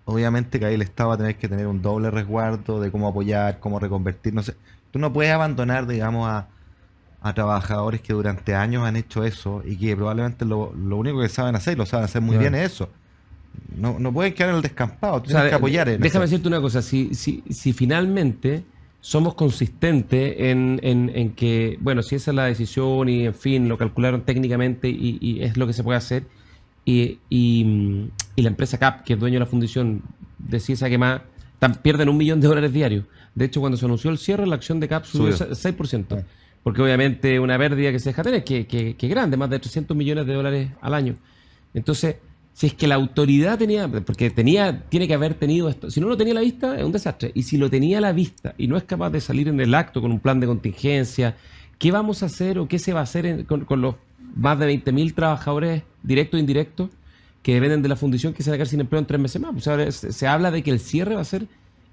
obviamente que ahí el Estado va a tener que tener un doble resguardo de cómo apoyar, cómo reconvertir, no sé. Tú no puedes abandonar, digamos, a trabajadores que durante años han hecho eso y que probablemente lo único que saben hacer, y lo saben hacer muy Claro. bien, es eso. No pueden quedar en el descampado, tú O sea, tienes que apoyar en déjame eso. decirte una cosa, si finalmente somos consistentes en que, bueno, si esa es la decisión y en fin, lo calcularon técnicamente y es lo que se puede hacer, y la empresa CAP, que es dueño de la fundición, decide esa que más, pierden $1 millón diarios. De hecho, cuando se anunció el cierre, la acción de CAP subió Subió. 6%, porque obviamente una pérdida que se deja tener, que es grande, más de $300 millones al año. Entonces, si es que la autoridad tenía, porque tiene que haber tenido esto, si no lo tenía a la vista, es un desastre. Y si lo tenía a la vista y no es capaz de salir en el acto con un plan de contingencia, ¿qué vamos a hacer o qué se va a hacer con los más de 20.000 trabajadores directos e indirectos que dependen de la fundición que se van a quedar sin empleo en 3 meses más? O sea, se habla de que el cierre va a ser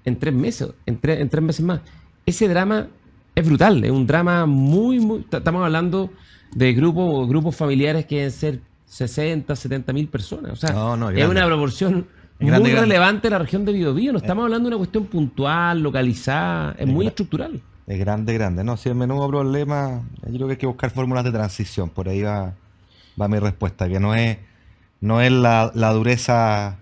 en 3 meses, en 3 meses más. Ese drama es brutal, es un drama muy. Estamos hablando de grupos familiares que deben ser 60, 70.000 personas. O sea, No, es es grande. una proporción Es grande, muy grande. relevante en la región de Biobío. No estamos hablando de una cuestión puntual, localizada, es muy gra- estructural. Es grande. No, si el menudo problema, yo creo que hay que buscar fórmulas de transición. Por ahí va mi respuesta, que no es la dureza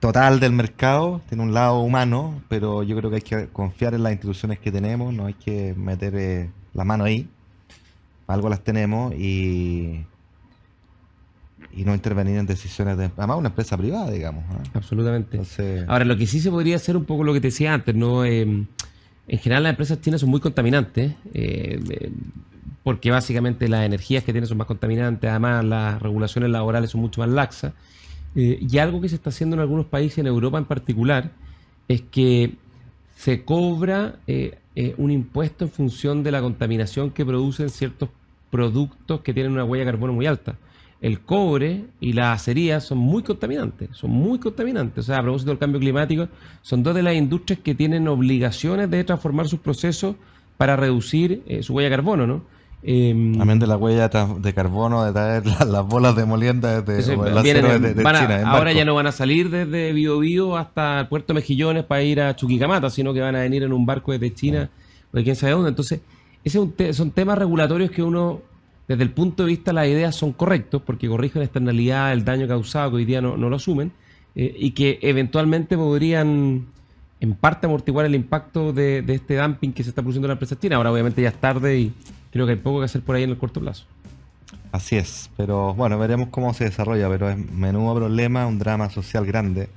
total del mercado, tiene un lado humano, pero yo creo que hay que confiar en las instituciones que tenemos, no hay que meter la mano ahí. Algo las tenemos y no intervenir en decisiones de, además una empresa privada, digamos. ¿Ah? Absolutamente. Entonces, Ahora, lo que sí se podría hacer un poco lo que te decía antes, ¿no? En general las empresas chinas son muy contaminantes, porque básicamente las energías que tienen son más contaminantes, además las regulaciones laborales son mucho más laxas. Y algo que se está haciendo en algunos países, en Europa en particular, es que se cobra un impuesto en función de la contaminación que producen ciertos productos que tienen una huella de carbono muy alta. El cobre y la acería son muy contaminantes. O sea, a propósito del cambio climático, son dos de las industrias que tienen obligaciones de transformar sus procesos para reducir su huella de carbono, ¿no? también de la huella de carbono, de traer las bolas de molienda Entonces, o el vienen acero en- de van a- China. En ahora barco. ya no van a salir desde Biobío hasta el puerto Mejillones para ir a Chuquicamata, sino que van a venir en un barco desde China o de quién sabe dónde. Entonces, son temas regulatorios que uno, desde el punto de vista, las ideas son correctos, porque corrigen la externalidad, el daño causado, que hoy día no lo asumen, y que eventualmente podrían, en parte, amortiguar el impacto de este dumping que se está produciendo en la empresa china. Ahora, obviamente, ya es tarde y creo que hay poco que hacer por ahí en el corto plazo. Así es, pero bueno, veremos cómo se desarrolla, pero es menudo problema, un drama social grande.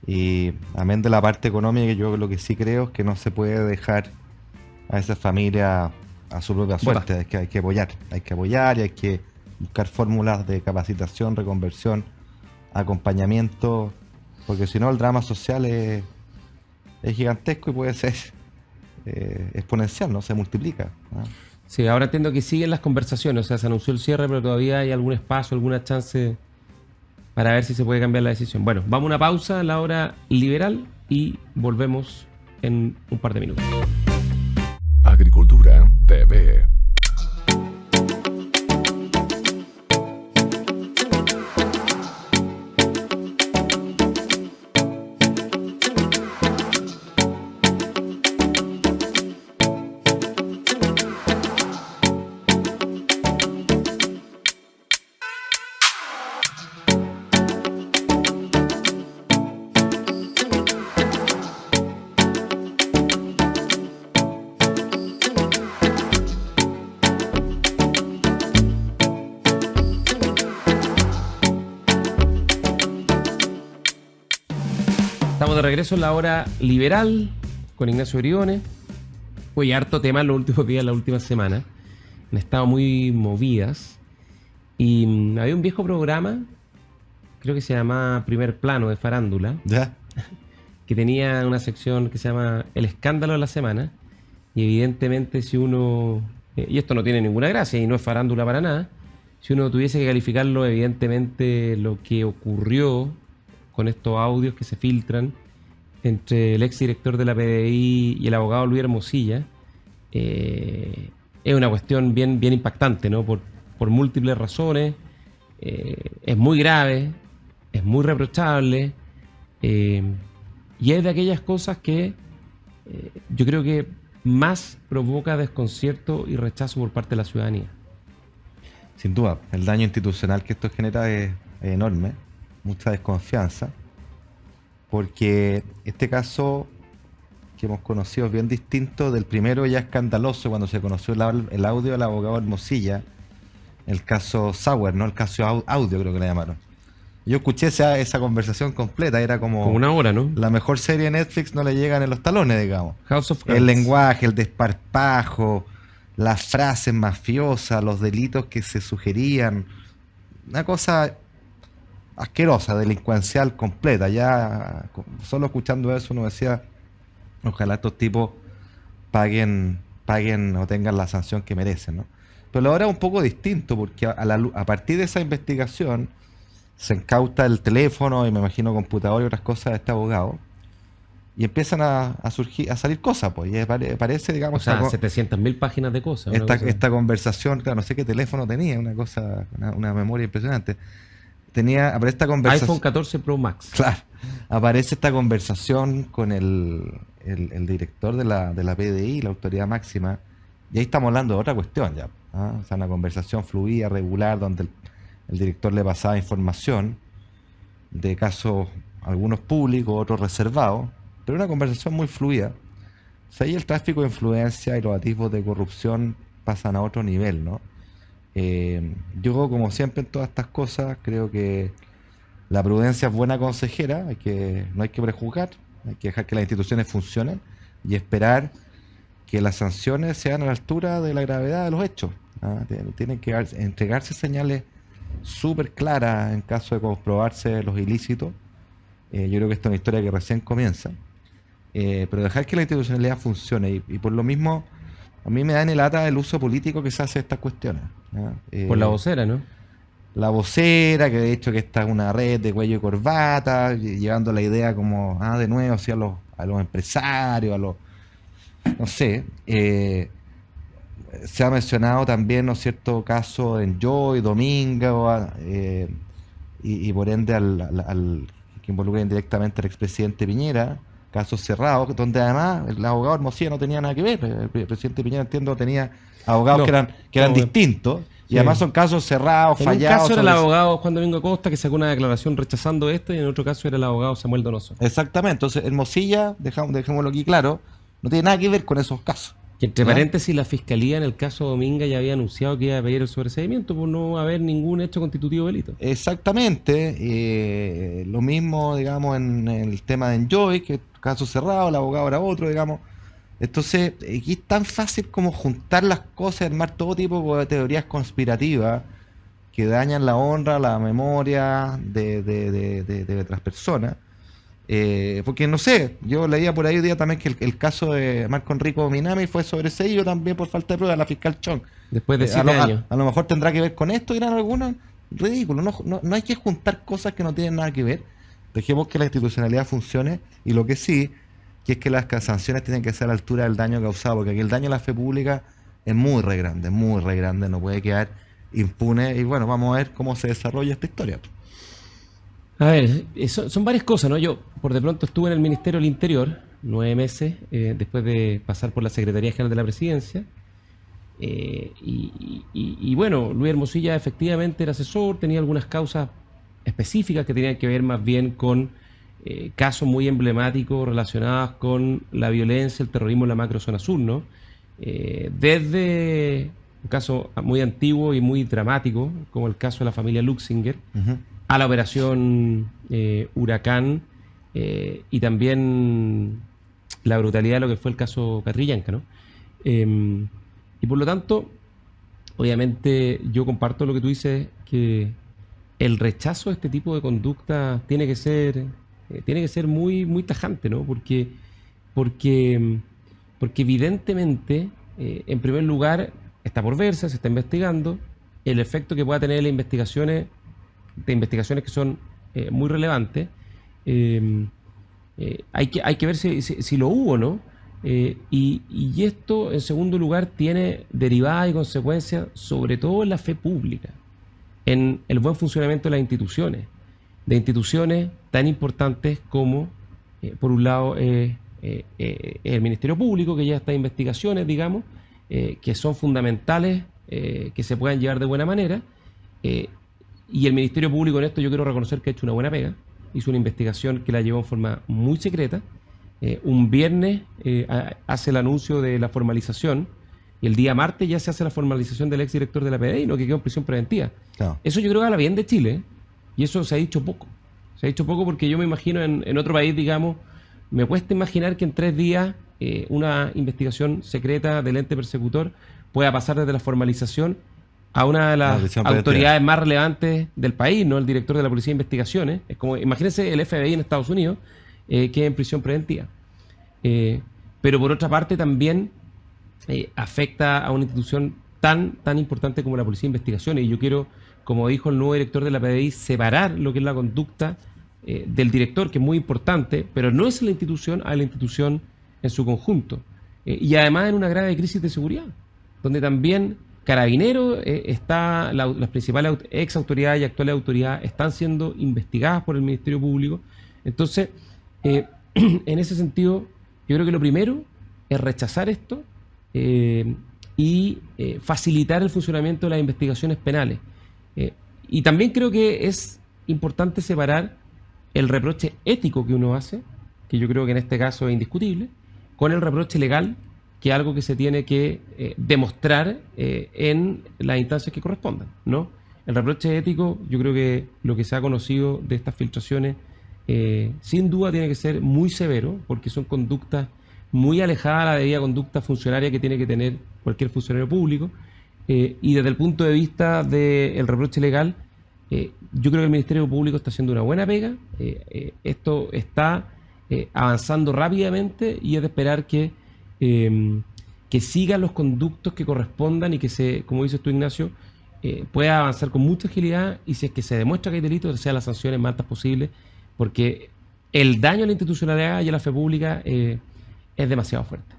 Y amén de la parte económica, yo lo que sí creo es que no se puede dejar a esa familia a su propia suerte. Es que hay que apoyar y hay que buscar fórmulas de capacitación, reconversión, acompañamiento, porque si no el drama social es gigantesco y puede ser exponencial, ¿no? Se multiplica, ¿no? Sí, ahora entiendo que siguen las conversaciones, o sea, se anunció el cierre, pero todavía hay algún espacio, alguna chance para ver si se puede cambiar la decisión. Bueno, vamos a una pausa a la hora liberal y volvemos en un par de minutos. Agricultura TV. Estamos de regreso en la hora liberal con Ignacio Briones. Oye, harto tema en los últimos días, las últimas semanas. Han estado muy movidas. Y había un viejo programa, creo que se llamaba Primer Plano de Farándula, ¿Ya? que tenía una sección que se llama El Escándalo de la Semana. Y evidentemente si uno, y esto no tiene ninguna gracia y no es farándula para nada, si uno tuviese que calificarlo, evidentemente lo que ocurrió con estos audios que se filtran entre el exdirector de la PDI y el abogado Luis Hermosilla, es una cuestión bien impactante, ¿no? Por múltiples razones. Es muy grave, es muy reprochable, y es de aquellas cosas que yo creo que más provoca desconcierto y rechazo por parte de la ciudadanía. Sin duda, el daño institucional que esto genera es enorme, mucha desconfianza, porque este caso que hemos conocido es bien distinto del primero, ya escandaloso, cuando se conoció el audio del abogado Hermosilla, el caso Sauer, ¿no? El caso audio creo que le llamaron. Yo escuché esa conversación completa, era como una hora, ¿no? La mejor serie de Netflix, no le llegan en los talones, digamos. House of Cards. El lenguaje, el desparpajo, las frases mafiosas, los delitos que se sugerían, una cosa asquerosa, delincuencial completa. Ya solo escuchando eso uno decía, ojalá estos tipos paguen o tengan la sanción que merecen, ¿no? Pero ahora es un poco distinto, porque a partir de esa investigación se incauta el teléfono y me imagino computador y otras cosas de este abogado, y empiezan a salir cosas, pues, y parece, digamos, o sea, 700.000 páginas de cosas. Esta conversación, claro, no sé qué teléfono tenía, una memoria impresionante. Aparece esta conversación. iPhone 14 Pro Max. Claro, aparece esta conversación con el director de la PDI, la autoridad máxima, y ahí estamos hablando de otra cuestión ya, ¿ah? O sea, una conversación fluida, regular, donde el director le pasaba información de casos, algunos públicos, otros reservados, pero una conversación muy fluida. O sea, ahí el tráfico de influencia y los atisbos de corrupción pasan a otro nivel, ¿no? Yo, como siempre en todas estas cosas, creo que la prudencia es buena consejera, no hay que prejuzgar, hay que dejar que las instituciones funcionen y esperar que las sanciones sean a la altura de la gravedad de los hechos, ¿ah? Tienen que entregarse señales súper claras en caso de comprobarse los ilícitos. Yo creo que esta es una historia que recién comienza, pero dejar que la institucionalidad funcione, y por lo mismo a mí me da en lata el uso político que se hace de estas cuestiones, ¿no? Por la vocera, ¿no? La vocera, que de hecho que está en una red de cuello y corbata, llevando la idea como, de nuevo, hacia a los empresarios, no sé. Se ha mencionado también, ¿no es cierto?, casos en Joy, Domingo, y por ende que involucra indirectamente al expresidente Piñera, casos cerrados, donde además el abogado Hermosilla no tenía nada que ver. El presidente Piñera, entiendo, tenía abogados No, que eran no, distintos, y sí. además son casos cerrados, En un fallados. caso era el sobre- abogado Juan Domingo Acosta que sacó una declaración rechazando esto y en otro caso era el abogado Samuel Donoso. Exactamente, entonces Hermosilla, dejémoslo aquí claro, no tiene nada que ver con esos casos. Que entre ¿Ya? paréntesis, la fiscalía en el caso Dominga ya había anunciado que iba a pedir el sobreseimiento por no haber ningún hecho constitutivo de delito. Exactamente, lo mismo, digamos, en el tema de Enjoy, que caso cerrado, el abogado era otro, digamos. Entonces, aquí es tan fácil como juntar las cosas, armar todo tipo de teorías conspirativas que dañan la honra, la memoria de otras personas. Porque no sé, yo leía por ahí hoy día también que el caso de Marco Enrico Minami fue sobreseído también por falta de prueba, la fiscal Chong. Después de A 7 lo, años. a lo mejor tendrá que ver con esto, dirán algunos. Ridículo, no hay que juntar cosas que no tienen nada que ver. Dejemos que la institucionalidad funcione, y lo que sí, que es que las sanciones tienen que ser a la altura del daño causado, porque aquí el daño a la fe pública es muy re grande, no puede quedar impune. Y bueno, vamos a ver cómo se desarrolla esta historia. A ver, son varias cosas, ¿no? Yo, por de pronto, estuve en el Ministerio del Interior 9 meses después de pasar por la Secretaría General de la Presidencia. Y bueno, Luis Hermosilla efectivamente era asesor, tenía algunas causas específicas que tenían que ver más bien con casos muy emblemáticos relacionados con la violencia, el terrorismo en la macrozona sur, ¿no? Desde un caso muy antiguo y muy dramático, como el caso de la familia Luxinger, Ujú. a la operación Huracán y también la brutalidad de lo que fue el caso Catrillanca, ¿no? Y por lo tanto, obviamente yo comparto lo que tú dices, que el rechazo a este tipo de conducta tiene que ser muy, muy tajante, ¿no? Porque, porque evidentemente, en primer lugar, está por verse, se está investigando, el efecto que pueda tener las investigaciones, de investigaciones que son muy relevantes, eh, hay que ver si lo hubo, ¿no? Y esto, en segundo lugar, tiene derivadas y consecuencias, sobre todo en la fe pública, en el buen funcionamiento de instituciones tan importantes como, por un lado, el Ministerio Público, que lleva estas investigaciones, digamos, que son fundamentales, que se puedan llevar de buena manera, eh, y el Ministerio Público en esto yo quiero reconocer que ha hecho una buena pega, hizo una investigación que la llevó en forma muy secreta. Un viernes hace el anuncio de la formalización y el día martes ya se hace la formalización del exdirector de la PDI, no que quedó en prisión preventiva. Claro. Eso yo creo que habla bien de Chile, ¿eh? Y eso se ha dicho poco. Se ha dicho poco porque yo me imagino en otro país, digamos, me cuesta imaginar que en 3 días una investigación secreta del ente persecutor pueda pasar desde la formalización a una de La las prisión preventiva. autoridades más relevantes del país, ¿no? El director de la Policía de Investigaciones. Es como, imagínense el FBI en Estados Unidos, que en prisión preventiva. Pero por otra parte también afecta a una institución tan importante como la Policía de Investigaciones. Y yo quiero, como dijo el nuevo director de la PDI, separar lo que es la conducta del director, que es muy importante, pero no es la institución, a la institución en su conjunto. Y además en una grave crisis de seguridad, donde también Carabineros las principales ex autoridades y actuales autoridades están siendo investigadas por el Ministerio Público. Entonces, en ese sentido, yo creo que lo primero es rechazar esto y facilitar el funcionamiento de las investigaciones penales. Y también creo que es importante separar el reproche ético que uno hace, que yo creo que en este caso es indiscutible, con el reproche legal, que es algo que se tiene que demostrar en las instancias que correspondan, ¿no? El reproche ético, yo creo que lo que se ha conocido de estas filtraciones, sin duda tiene que ser muy severo, porque son conductas muy alejadas a la debida conducta funcionaria que tiene que tener cualquier funcionario público. Y desde el punto de vista del reproche legal, yo creo que el Ministerio Público está haciendo una buena pega. Esto está avanzando rápidamente y es de esperar que sigan los conductos que correspondan y que como dices tú, Ignacio, pueda avanzar con mucha agilidad, y si es que se demuestra que hay delito, sean las sanciones más altas posibles, porque el daño a la institucionalidad y a la fe pública es demasiado fuerte.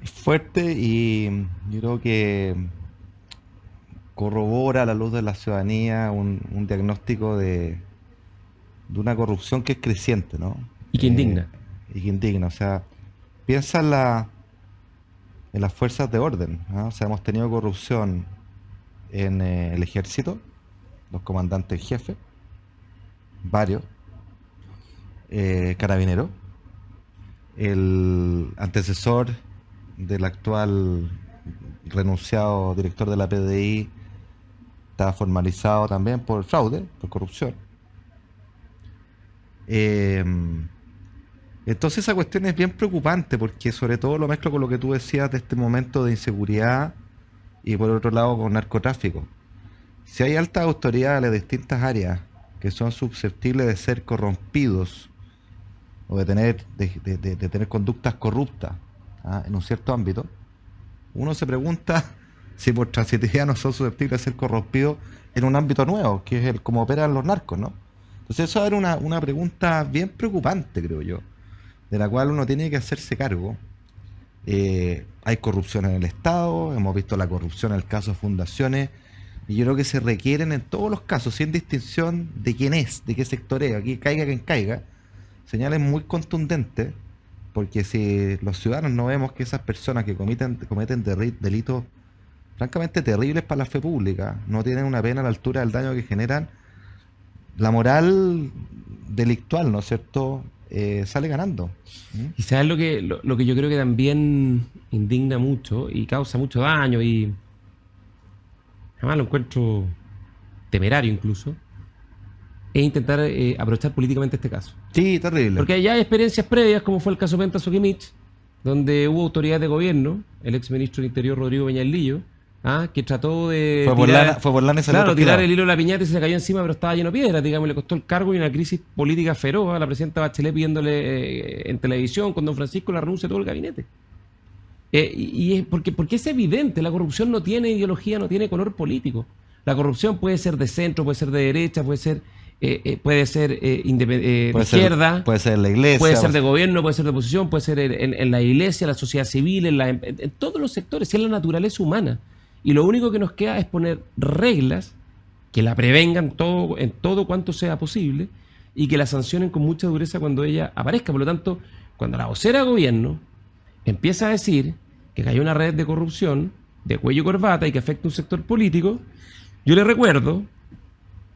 Es fuerte, y yo creo que corrobora a la luz de la ciudadanía un diagnóstico de una corrupción que es creciente, ¿no? Y que indigna. y que indigna. O sea, piensa en las fuerzas de orden, ¿no? O sea, hemos tenido corrupción en el ejército, los comandantes en jefe, varios, carabineros, el antecesor del actual renunciado director de la PDI está formalizado también por fraude, por corrupción. Entonces esa cuestión es bien preocupante porque sobre todo lo mezclo con lo que tú decías de este momento de inseguridad y por otro lado con narcotráfico. Si hay altas autoridades de distintas áreas que son susceptibles de ser corrompidos o de tener conductas corruptas, ¿ah?, en un cierto ámbito, uno se pregunta si por transitividad no son susceptibles de ser corrompidos en un ámbito nuevo, que es el cómo operan los narcos, ¿no? Entonces eso era una pregunta bien preocupante, creo yo, de la cual uno tiene que hacerse cargo. Hay corrupción en el Estado, hemos visto la corrupción en el caso de fundaciones, y yo creo que se requieren en todos los casos, sin distinción de quién es, de qué sector es, aquí caiga quien caiga, señales muy contundentes, porque si los ciudadanos no vemos que esas personas que cometen delitos francamente terribles para la fe pública no tienen una pena a la altura del daño que generan, la moral delictual, ¿no es cierto?, sale ganando. Y sabes lo que yo creo que también indigna mucho y causa mucho daño y además lo encuentro temerario incluso, es intentar aprovechar políticamente este caso. Sí, terrible. Porque ya hay experiencias previas, como fue el caso Penta Soquimich, donde hubo autoridades de gobierno, el ex ministro del Interior Rodrigo Peñalillo, que trató de fue por lana y salió tirar el hilo de la piñata y se le cayó encima, pero estaba lleno de piedras, digamos, le costó el cargo y una crisis política feroz a la presidenta Bachelet pidiéndole en televisión con don Francisco la renuncia de todo el gabinete. Y es porque es evidente, la corrupción no tiene ideología, no tiene color político. La corrupción puede ser de centro, puede ser de derecha, puede ser de izquierda, puede ser la iglesia, puede ser de gobierno, puede ser de oposición, puede ser en la iglesia, la sociedad civil, en todos los sectores, es la naturaleza humana. Y lo único que nos queda es poner reglas que la prevengan en todo cuanto sea posible y que la sancionen con mucha dureza cuando ella aparezca. Por lo tanto, cuando la vocera de gobierno empieza a decir que hay una red de corrupción de cuello y corbata y que afecta a un sector político, yo le recuerdo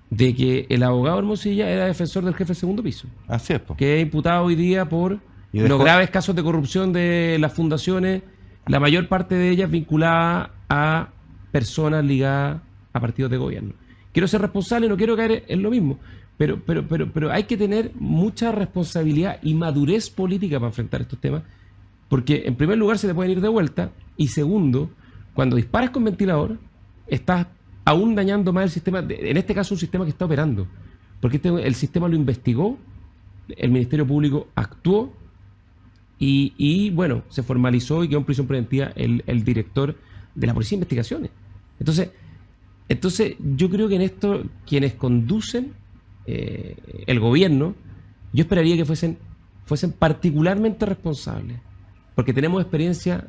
de que el abogado Hermosilla era defensor del jefe del segundo piso. Así es, po. Que es imputado hoy día por los graves casos de corrupción de las fundaciones, la mayor parte de ellas vinculadas a personas ligadas a partidos de gobierno. Quiero ser responsable, no quiero caer en lo mismo, pero hay que tener mucha responsabilidad y madurez política para enfrentar estos temas, porque en primer lugar se te pueden ir de vuelta, y segundo, cuando disparas con ventilador, estás aún dañando más el sistema, en este caso un sistema que está operando, porque el sistema lo investigó, el Ministerio Público actuó y bueno, se formalizó y quedó en prisión preventiva el director de la Policía de Investigaciones. Entonces yo creo que en esto quienes conducen el gobierno, yo esperaría que fuesen particularmente responsables, porque tenemos experiencia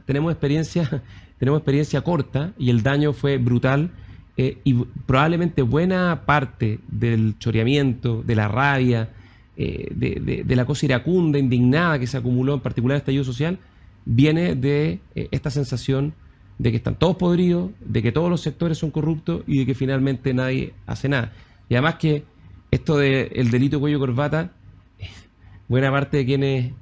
corta y el daño fue brutal. Y probablemente buena parte del choreamiento, de la rabia, de la cosa iracunda, indignada que se acumuló, en particular el estallido social, viene de esta sensación de que están todos podridos, de que todos los sectores son corruptos y de que finalmente nadie hace nada. Y además que esto del delito de cuello corbata, buena parte de quienes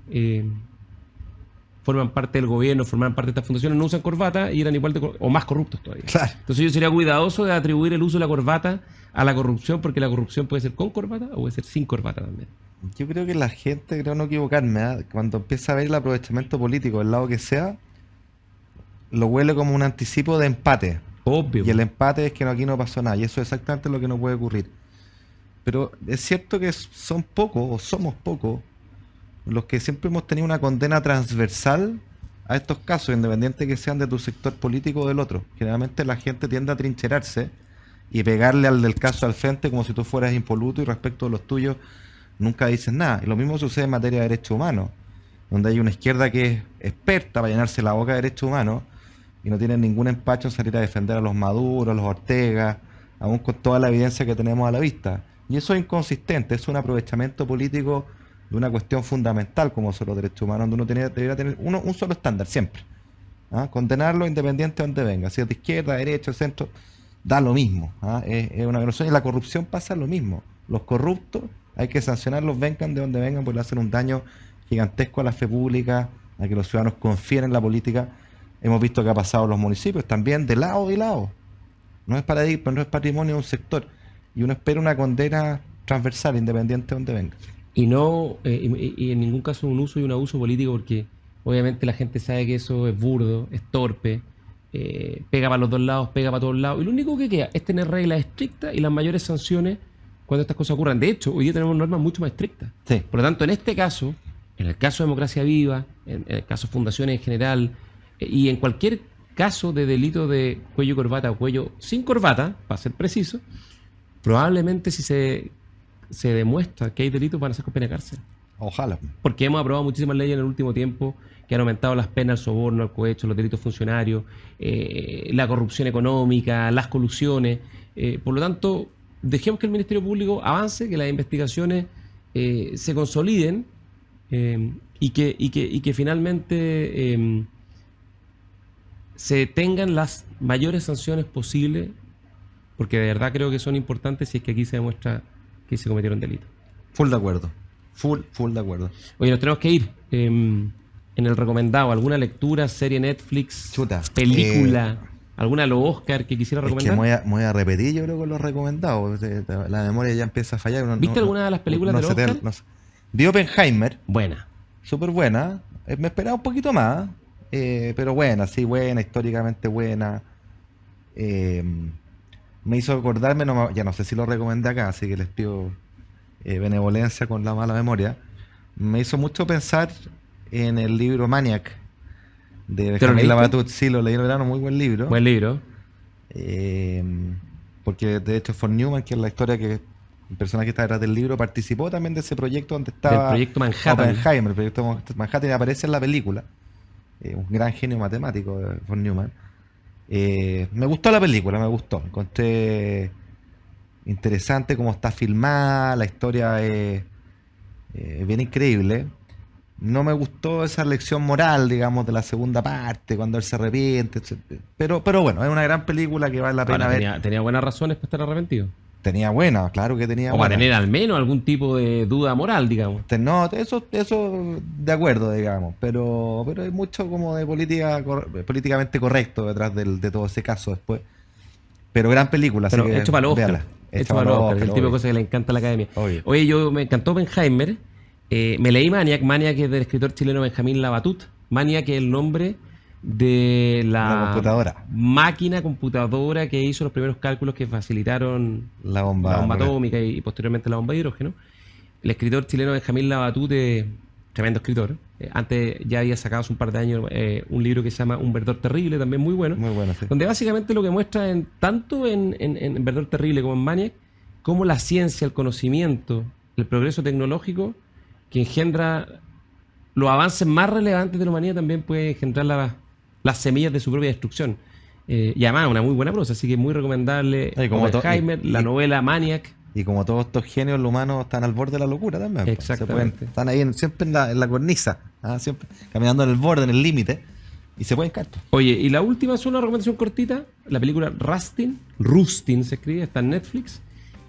forman parte del gobierno, forman parte de estas fundaciones, no usan corbata y eran igual o más corruptos todavía. Claro. Entonces yo sería cuidadoso de atribuir el uso de la corbata a la corrupción, porque la corrupción puede ser con corbata o puede ser sin corbata también. Yo creo que la gente, creo no equivocarme, cuando empieza a ver el aprovechamiento político del lado que sea, lo huele como un anticipo de empate. Obvio. Y el empate es que aquí no pasó nada, y eso es exactamente lo que no puede ocurrir. Pero es cierto que son pocos, o somos pocos, los que siempre hemos tenido una condena transversal a estos casos, independiente que sean de tu sector político o del otro. Generalmente la gente tiende a trincherarse y pegarle al del caso al frente como si tú fueras impoluto y respecto a los tuyos nunca dices nada. Y lo mismo sucede en materia de derechos humanos, donde hay una izquierda que es experta para llenarse la boca de derechos humanos y no tiene ningún empacho en salir a defender a los Maduro, a los Ortega, aún con toda la evidencia que tenemos a la vista. Y eso es inconsistente, es un aprovechamiento político de una cuestión fundamental como son los derechos humanos, donde uno debería tener un solo estándar siempre. ¿Ah? Condenarlo independiente de donde venga, si es de izquierda, derecha, centro, da lo mismo. ¿Ah? Es una violación, y la corrupción pasa lo mismo. Los corruptos hay que sancionarlos, vengan de donde vengan, porque le hacen un daño gigantesco a la fe pública, a que los ciudadanos confíen en la política. Hemos visto que ha pasado en los municipios también, de lado y lado. No es paradigma, no es patrimonio de un sector. Y uno espera una condena transversal, independiente de donde venga. Y no, y en ningún caso un uso y un abuso político, porque obviamente la gente sabe que eso es burdo, es torpe, pega para los dos lados, pega para todos lados. Y lo único que queda es tener reglas estrictas y las mayores sanciones cuando estas cosas ocurran. De hecho, hoy día tenemos normas mucho más estrictas. Sí. Por lo tanto, en este caso, en el caso de Democracia Viva, en el caso de fundaciones en general, y en cualquier caso de delito de cuello y corbata o cuello sin corbata, para ser preciso, probablemente si se demuestra que hay delitos van a ser con pena de cárcel. Ojalá. Porque hemos aprobado muchísimas leyes en el último tiempo que han aumentado las penas al soborno, al cohecho, los delitos funcionarios, la corrupción económica, las colusiones. Por lo tanto, dejemos que el Ministerio Público avance, que las investigaciones se consoliden y que finalmente se tengan las mayores sanciones posibles, porque de verdad creo que son importantes si es que aquí se demuestra que se cometieron delitos. Full de acuerdo. Full de acuerdo. Oye, nos tenemos que ir. En el recomendado, ¿alguna lectura, serie Netflix, Chuta, película, alguna de los Oscar que quisiera es recomendar? que me voy a repetir, yo creo, con los recomendados. La memoria ya empieza a fallar. ¿Viste alguna de las películas de los Oscar? Vi Oppenheimer. Buena. Súper buena. Me esperaba un poquito más, pero buena, sí, buena, históricamente buena. Me hizo acordarme, ya no sé si lo recomendé acá, así que les pido benevolencia con la mala memoria. Me hizo mucho pensar en el libro Maniac de Benjamín Labatut. Sí, lo leí en el verano, muy buen libro. Buen libro. Porque de hecho von Neumann, que es la historia que el personaje que está detrás del libro, participó también de ese proyecto donde estaba del proyecto Manhattan. Oppenheimer, el proyecto Manhattan, y aparece en la película. Un gran genio matemático de von Neumann. Me gustó la película, me gustó. Encontré interesante cómo está filmada, la historia es bien increíble. No me gustó esa lección moral, digamos, de la segunda parte, cuando él se arrepiente, etc. Pero bueno, es una gran película que vale la pena ver. Tenía buenas razones para estar arrepentido. Tenía buena, claro que tenía o buena. para tener al menos algún tipo de duda moral, digamos. No, eso de acuerdo, digamos, pero hay mucho como de políticamente correcto detrás de todo ese caso después. Pero gran película, pero así que hecho para los Oscar. Véala. Hecho para los Oscar, el tipo de cosas que le encanta a la academia. Obvio. Oye, me encantó Oppenheimer. Me leí Maniac es del escritor chileno Benjamín Labatut. Maniac es el nombre de la máquina computadora que hizo los primeros cálculos que facilitaron la bomba atómica y posteriormente la bomba de hidrógeno. El escritor chileno Benjamín Labatut, tremendo escritor. Antes ya había sacado hace un par de años un libro que se llama Un verdor terrible, también muy bueno. Muy bueno, sí. Donde básicamente lo que muestra tanto en Verdor terrible como en Maniac, cómo la ciencia, el conocimiento, el progreso tecnológico que engendra los avances más relevantes de la humanidad también puede engendrar las semillas de su propia destrucción. Y además una muy buena prosa, así que muy recomendable Oppenheimer, la novela Maniac. Y como todos estos genios, los humanos están al borde de la locura también. Exactamente. Están ahí siempre en la cornisa, siempre caminando en el borde, en el límite, y se pueden caer. Oye, y la última es una recomendación cortita, la película Rustin se escribe, está en Netflix.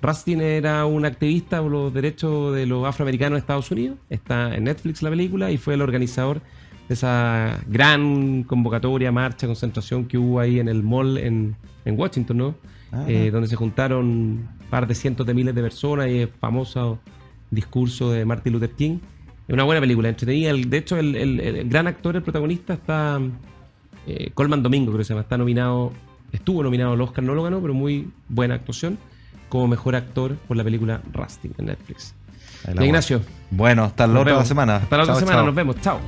Rustin era un activista por los derechos de los afroamericanos en Estados Unidos. Está en Netflix la película y fue el organizador de esa gran convocatoria, marcha, concentración que hubo ahí en el mall en Washington, ¿no? Donde se juntaron un par de cientos de miles de personas y el famoso discurso de Martin Luther King. Es una buena película, entretenida. De hecho, el gran actor, el protagonista, está Colman Domingo, creo que se llama. Estuvo nominado al Oscar, no lo ganó, pero muy buena actuación como mejor actor por la película Rustin en Netflix. Ignacio. Bueno, hasta la otra semana. Hasta la otra semana, nos vemos. Chao.